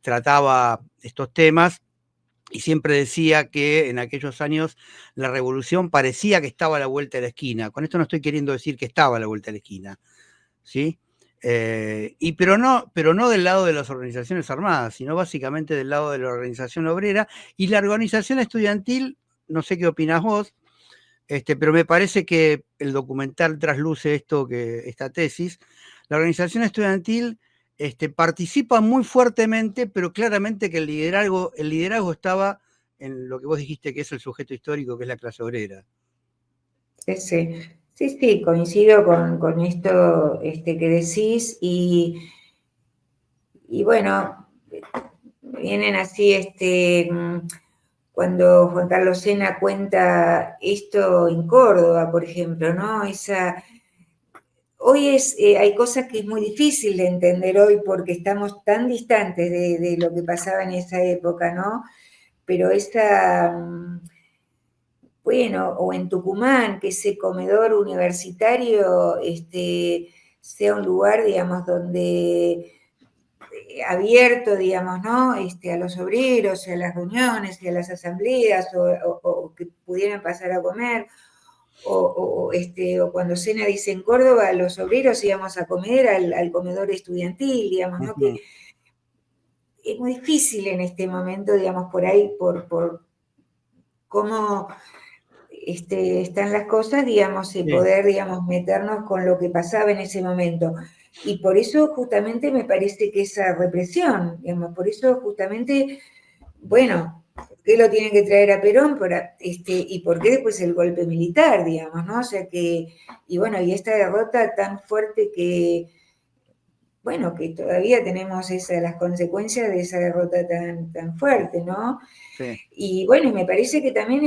trataba estos temas y siempre decía que en aquellos años la revolución parecía que estaba a la vuelta de la esquina. Con esto no estoy queriendo decir que estaba a la vuelta de la esquina, ¿sí? Pero no del lado de las organizaciones armadas, sino básicamente del lado de la organización obrera y la organización estudiantil, no sé qué opinás vos, pero me parece que el documental trasluce esta tesis. La organización estudiantil participa muy fuertemente, pero claramente que el liderazgo estaba en lo que vos dijiste que es el sujeto histórico, que es la clase obrera. Sí, sí, sí, sí, coincido con esto que decís y bueno, vienen así, cuando Juan Carlos Sena cuenta esto en Córdoba, por ejemplo, ¿no? Hoy hay cosas que es muy difícil de entender hoy porque estamos tan distantes de lo que pasaba en esa época, ¿no? Pero bueno, o en Tucumán, que ese comedor universitario sea un lugar, digamos, donde abierto, digamos, ¿no? A los obreros, a las reuniones y a las asambleas, o que pudieran pasar a comer, o cuando Sena dice en Córdoba, los obreros íbamos a comer al comedor estudiantil, digamos, ¿no? Que es muy difícil en este momento, digamos, por ahí, por cómo están las cosas, digamos, poder, digamos, meternos con lo que pasaba en ese momento. Y por eso justamente me parece que esa represión, digamos, por eso justamente, bueno, ¿por qué lo tienen que traer a Perón? ¿Y por qué después el golpe militar, digamos, ¿no? O sea que, y bueno, y esta derrota tan fuerte que, bueno, que todavía tenemos las consecuencias de esa derrota tan fuerte, ¿no? Sí. Y bueno, me parece que también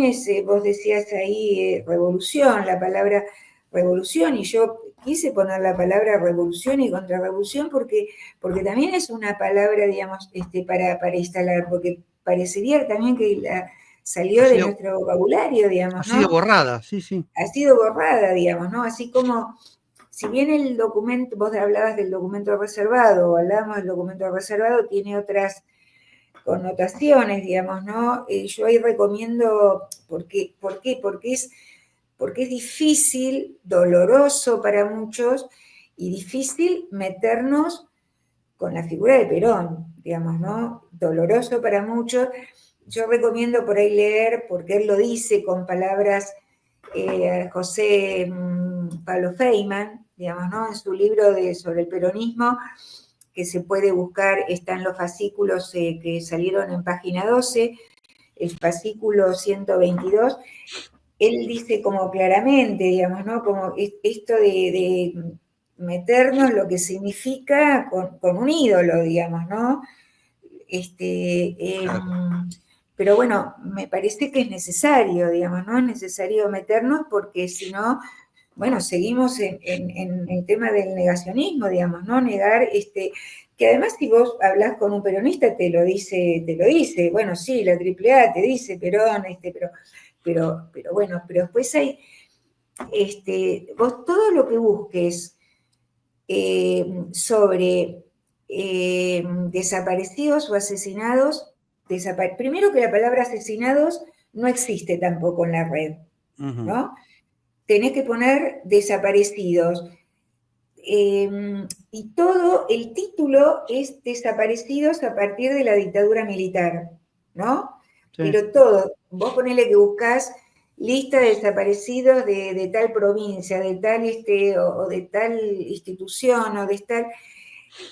vos decías ahí revolución, la palabra revolución, y yo quise poner la palabra revolución y contrarrevolución porque también es una palabra, digamos, para instalar, porque parecería también que salió de nuestro vocabulario, digamos, ¿no? Ha sido borrada, sí. Ha sido borrada, digamos, ¿no? Así como, si bien el documento, vos hablabas del documento reservado, o hablábamos del documento reservado, tiene otras connotaciones, digamos, ¿no? Yo ahí recomiendo, ¿por qué? Porque es difícil, doloroso para muchos, y difícil meternos con la figura de Perón, digamos, ¿no? Doloroso para muchos. Yo recomiendo por ahí leer, porque él lo dice con palabras, José Pablo Feynman, digamos, ¿no? En su libro sobre el peronismo, que se puede buscar, están los fascículos que salieron en página 12, el fascículo 122, él dice como claramente, digamos, ¿no? Como esto de meternos lo que significa con un ídolo, digamos, ¿no? Claro. Pero bueno, me parece que es necesario, digamos, ¿no? Es necesario meternos porque si no, bueno, seguimos en el tema del negacionismo, digamos, ¿no? Negar, que además si vos hablás con un peronista te lo dice, bueno, sí, la AAA te dice Perón, pero bueno, pero después hay, vos todo lo que busques sobre desaparecidos o asesinados, primero que la palabra asesinados no existe tampoco en la red, ¿no? Tenés que poner desaparecidos. Y todo el título es desaparecidos a partir de la dictadura militar, ¿no? Sí. Pero todo, vos ponele que buscás lista de desaparecidos de tal provincia, de tal o de tal institución, o de tal,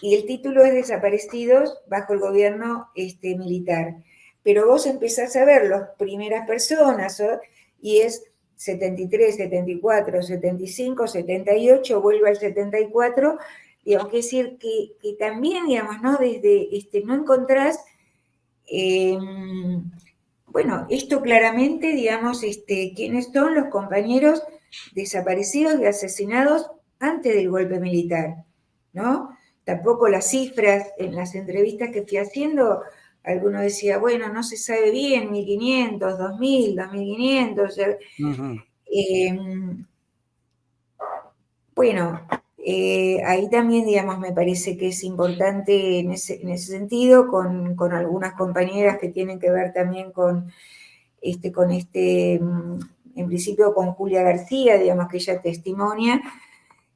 y el título es desaparecidos bajo el gobierno militar. Pero vos empezás a ver las primeras personas, y es 73, 74, 75, 78, vuelve al 74, digamos, que decir que también, digamos, ¿no? Desde, no encontrás, bueno, esto claramente, digamos, quiénes son los compañeros desaparecidos y asesinados antes del golpe militar, ¿no? Tampoco las cifras, en las entrevistas que fui haciendo, alguno decía, bueno, no se sabe bien, 1.500, 2.000, 2.500. Bueno, ahí también, digamos, me parece que es importante en ese sentido, con algunas compañeras que tienen que ver también en principio con Julia García, digamos, que ella testimonia.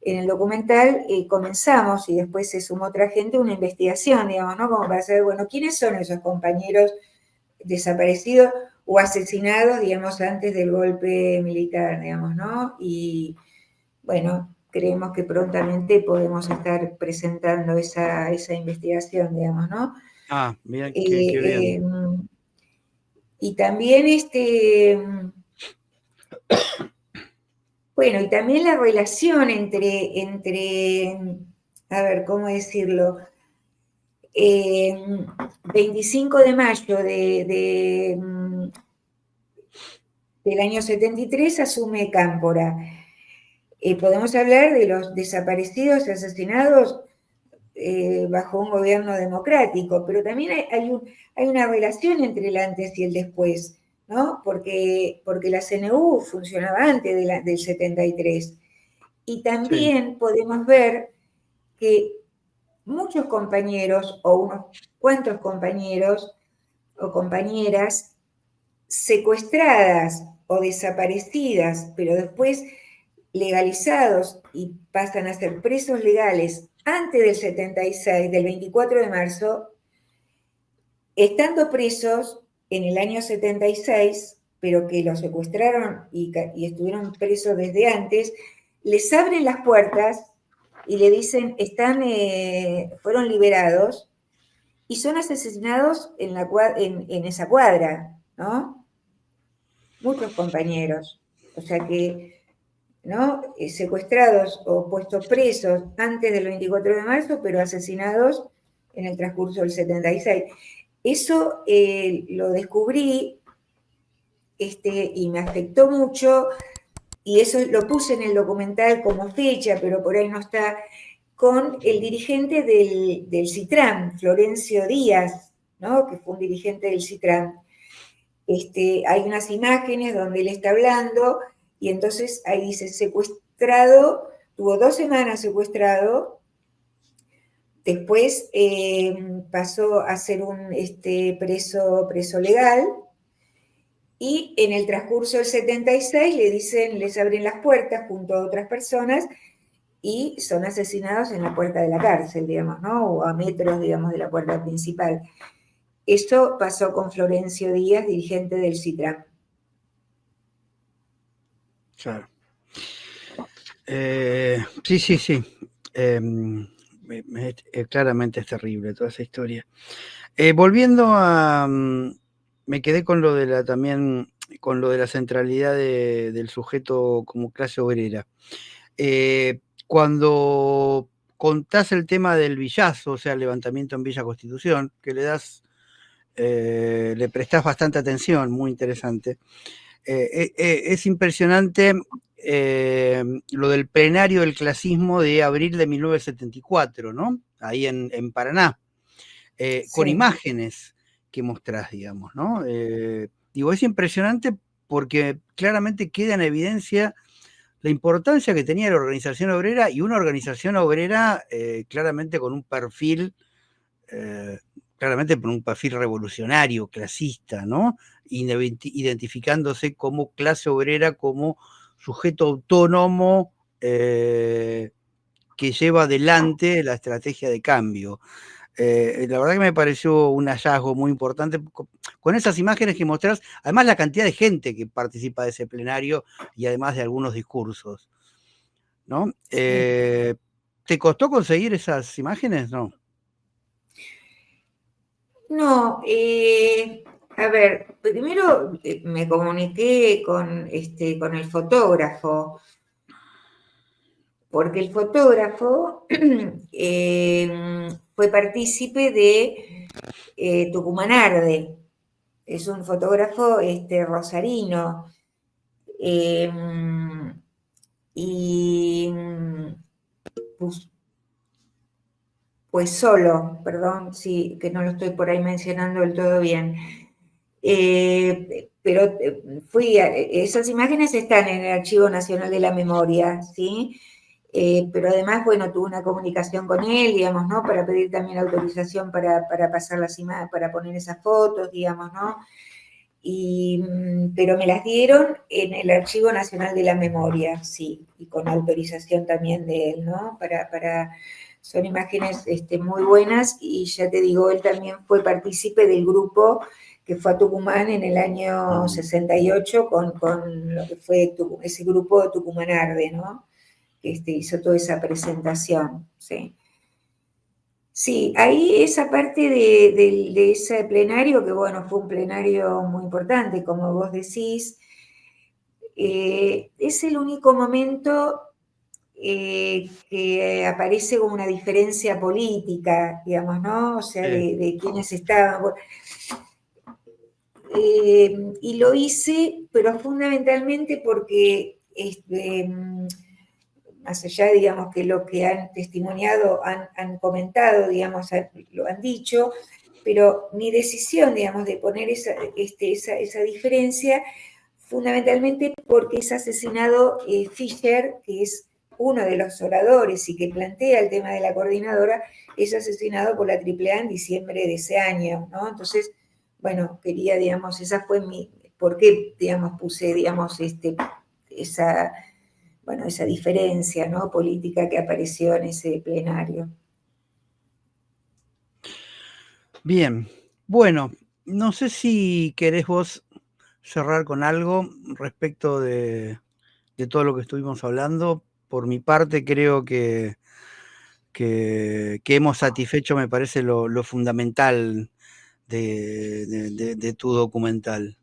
En el documental comenzamos, y después se sumó otra gente, una investigación, digamos, ¿no? Como para saber, bueno, ¿quiénes son esos compañeros desaparecidos o asesinados, digamos, antes del golpe militar, digamos, ¿no? Y bueno, creemos que prontamente podemos estar presentando esa investigación, digamos, ¿no? Bien, qué bien. Y también bueno, y también la relación entre a ver, ¿cómo decirlo? 25 de mayo del año 73 asume Cámpora. Podemos hablar de los desaparecidos y asesinados bajo un gobierno democrático, pero también hay una relación entre el antes y el después, ¿no? Porque la CNU funcionaba antes del 73. Y también podemos ver que muchos compañeros o unos cuantos compañeros o compañeras secuestradas o desaparecidas, pero después legalizados y pasan a ser presos legales antes del 76, del 24 de marzo, estando presos en el año 76, pero que los secuestraron y estuvieron presos desde antes, les abren las puertas y le dicen, fueron liberados y son asesinados en esa cuadra, ¿no? Muchos compañeros. O sea que, ¿no? Secuestrados o puestos presos antes del 24 de marzo, pero asesinados en el transcurso del 76. Eso lo descubrí y me afectó mucho, y eso lo puse en el documental como fecha, pero por ahí no está, con el dirigente del CITRAM, Florencio Díaz, ¿no? Que fue un dirigente del CITRAM. Hay unas imágenes donde él está hablando, y entonces ahí dice secuestrado, tuvo 2 semanas secuestrado. Después pasó a ser un preso legal, y en el transcurso del 76 les abren las puertas junto a otras personas y son asesinados en la puerta de la cárcel, digamos, ¿no? O a metros, digamos, de la puerta principal. Esto pasó con Florencio Díaz, dirigente del CITRAM. Claro. Sí. Claramente es terrible toda esa historia. Volviendo a... me quedé con lo de la centralidad del sujeto como clase obrera. Cuando contás el tema del villazo, o sea, el levantamiento en Villa Constitución, que le prestás bastante atención, muy interesante. Es impresionante lo del plenario del clasismo de abril de 1974, ¿no? Ahí en Paraná, Sí. con imágenes que mostrás, digamos, ¿no? Digo, es impresionante porque claramente queda en evidencia la importancia que tenía la organización obrera, y una organización obrera claramente con un perfil claramente por un perfil revolucionario, clasista, ¿no? Identificándose como clase obrera, como sujeto autónomo que lleva adelante la estrategia de cambio. La verdad que me pareció un hallazgo muy importante con esas imágenes que mostrás, además la cantidad de gente que participa de ese plenario y además de algunos discursos, ¿no? Sí. ¿Te costó conseguir esas imágenes? No. No, a ver, primero me comuniqué con el fotógrafo, porque el fotógrafo fue partícipe de Tucumanarde, es un fotógrafo rosarino, y pues solo, perdón, sí, que no lo estoy por ahí mencionando del todo bien. Pero esas imágenes están en el Archivo Nacional de la Memoria, ¿sí? Pero además, bueno, tuve una comunicación con él, digamos, ¿no? Para pedir también autorización para pasar las imágenes, para poner esas fotos, digamos, ¿no? Pero me las dieron en el Archivo Nacional de la Memoria, sí, y con autorización también de él, ¿no? Son imágenes muy buenas, y ya te digo, él también fue partícipe del grupo que fue a Tucumán en el año 68 con lo que fue ese grupo de Tucumanarde, ¿no? Que hizo toda esa presentación, ¿sí? Sí, ahí esa parte de ese plenario, que bueno, fue un plenario muy importante, como vos decís, es el único momento que aparece como una diferencia política, digamos, ¿no? O sea, de quienes estaban. Y lo hice, pero fundamentalmente porque más allá, digamos, que lo que han testimoniado, han comentado, digamos, lo han dicho, pero mi decisión, digamos, de poner esa diferencia, fundamentalmente porque es asesinado Fischer, que es uno de los oradores y que plantea el tema de la coordinadora es asesinado por la AAA en diciembre de ese año, ¿no? Entonces, bueno, quería, digamos, esa fue por qué, digamos, puse, digamos, esa, bueno, esa diferencia, ¿no? Política que apareció en ese plenario. Bien, bueno, no sé si querés vos cerrar con algo respecto de todo lo que estuvimos hablando. Por mi parte, creo que hemos satisfecho, me parece, lo fundamental de tu documental,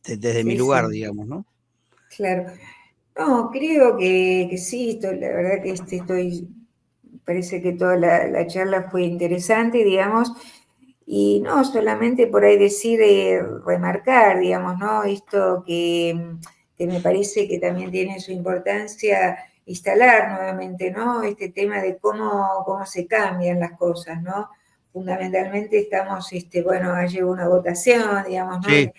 desde mi Sí, lugar, sí, digamos, ¿no? claro. No, creo que sí, la verdad que parece que toda la charla fue interesante, digamos, y no solamente por ahí decir, remarcar, digamos, ¿no? Esto que me parece que también tiene su importancia instalar nuevamente, ¿no? Este tema de cómo se cambian las cosas, ¿no? Fundamentalmente estamos, bueno, ayer hubo una votación, digamos, ¿no? Sí,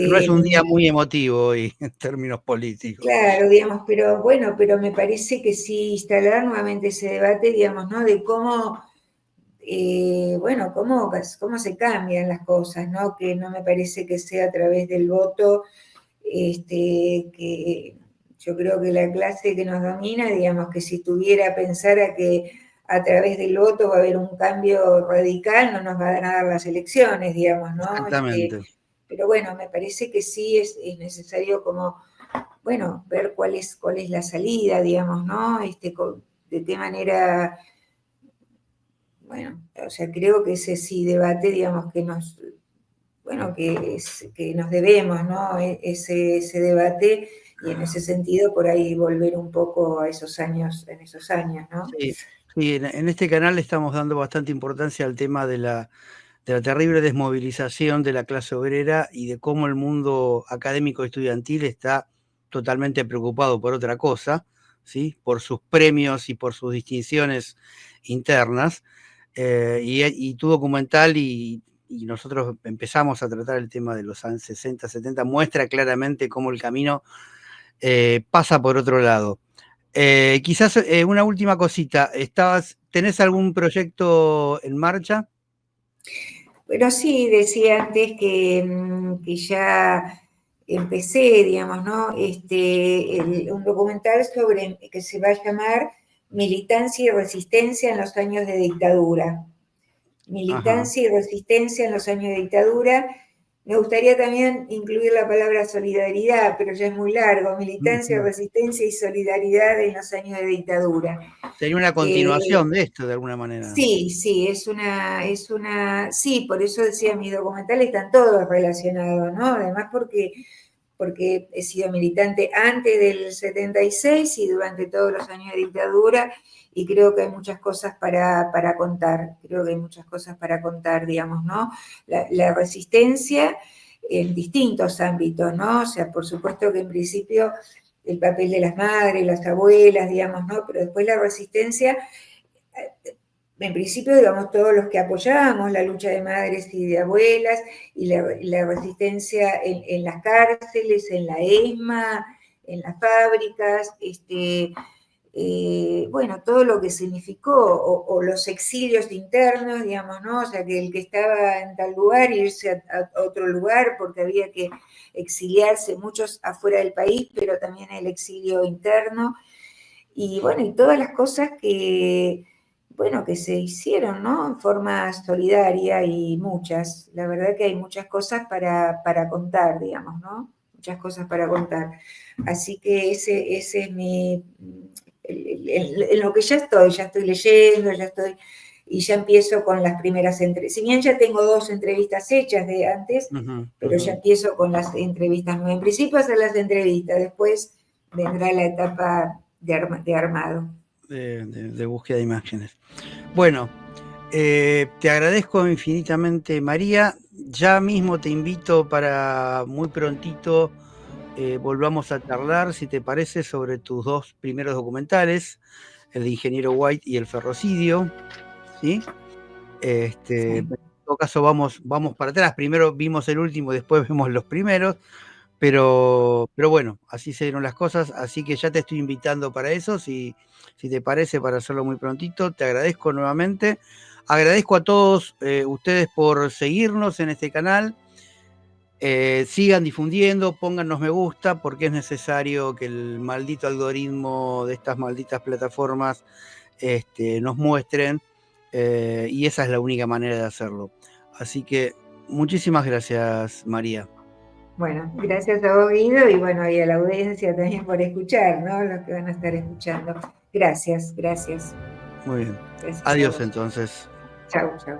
no es un día muy emotivo hoy en términos políticos. Claro, digamos, pero bueno, pero me parece que sí instalar nuevamente ese debate, digamos, ¿no? De cómo, bueno, cómo se cambian las cosas, ¿no? Que no me parece que sea a través del voto, que yo creo que la clase que nos domina, digamos, que si pensara que a través del voto va a haber un cambio radical, no nos van a dar las elecciones, digamos, ¿no? Exactamente. Pero bueno, me parece que sí es necesario como bueno, ver cuál es la salida, digamos, ¿no? De qué manera, bueno, o sea, creo que ese sí debate, digamos, bueno, que nos debemos, ¿no? Ese debate, y en ese sentido, por ahí volver un poco a esos años, ¿no? Sí, sí, en este canal le estamos dando bastante importancia al tema de la terrible desmovilización de la clase obrera y de cómo el mundo académico estudiantil está totalmente preocupado por otra cosa, ¿sí? Por sus premios y por sus distinciones internas. Y tu documental y nosotros empezamos a tratar el tema de los años 60, 70, muestra claramente cómo el camino pasa por otro lado. Quizás una última cosita, ¿tenés algún proyecto en marcha? Pero sí, decía antes que ya empecé, digamos, ¿no? Un documental que se va a llamar Militancia y Resistencia en los años de dictadura. Ajá. Militancia y resistencia en los años de dictadura. Me gustaría también incluir la palabra solidaridad, pero ya es muy largo. Militancia, Ujú. resistencia y solidaridad en los años de dictadura. Sería una Eh, continuación de esto, de alguna manera. Sí, sí, sí, por eso decía, mis documentales están todos relacionados, ¿no? Además porque he sido militante antes del 76 y durante todos los años de dictadura, y creo que hay muchas cosas para contar, creo que hay muchas cosas para contar, digamos, ¿no? La resistencia en distintos ámbitos, ¿no? O sea, por supuesto que en principio el papel de las madres, las abuelas, digamos, ¿no? Pero después la resistencia en principio, digamos, todos los que apoyábamos la lucha de madres y de abuelas y la resistencia en las cárceles, en la ESMA, en las fábricas, bueno, todo lo que significó, o los exilios internos, digamos, ¿no? O sea, que el que estaba en tal lugar irse a otro lugar porque había que exiliarse, muchos afuera del país, pero también el exilio interno. Y bueno, y todas las cosas bueno, que se hicieron, ¿no? En forma solidaria y muchas. La verdad que hay muchas cosas para contar, digamos, ¿no? Muchas cosas para contar. Así que ese es en lo que ya estoy leyendo, y ya empiezo con las primeras entrevistas. Si bien ya tengo 2 entrevistas hechas de antes, Ujú, pero ya ujú. empiezo con las entrevistas nuevas. En principio hacer las entrevistas, después vendrá la etapa de armado. De búsqueda de imágenes. Bueno, te agradezco infinitamente, María. Ya mismo te invito para muy prontito volvamos a charlar, si te parece, sobre tus dos primeros documentales, el de Ingeniero White y el ferrocidio, ¿sí? En Sí. todo caso, vamos para atrás. Primero vimos el último, después vemos los primeros, Pero bueno, así se dieron las cosas, así que ya te estoy invitando para eso, si te parece, para hacerlo muy prontito. Te agradezco nuevamente. Agradezco a todos ustedes por seguirnos en este canal. Sigan difundiendo, pónganos me gusta, porque es necesario que el maldito algoritmo de estas malditas plataformas nos muestren, y esa es la única manera de hacerlo. Así que muchísimas gracias, María. Bueno, gracias a vos, Guido, y bueno, y a la audiencia también por escuchar, ¿no? Los que van a estar escuchando. Gracias, gracias. Muy bien. Gracias a Adiós vos. entonces. Chau, chau.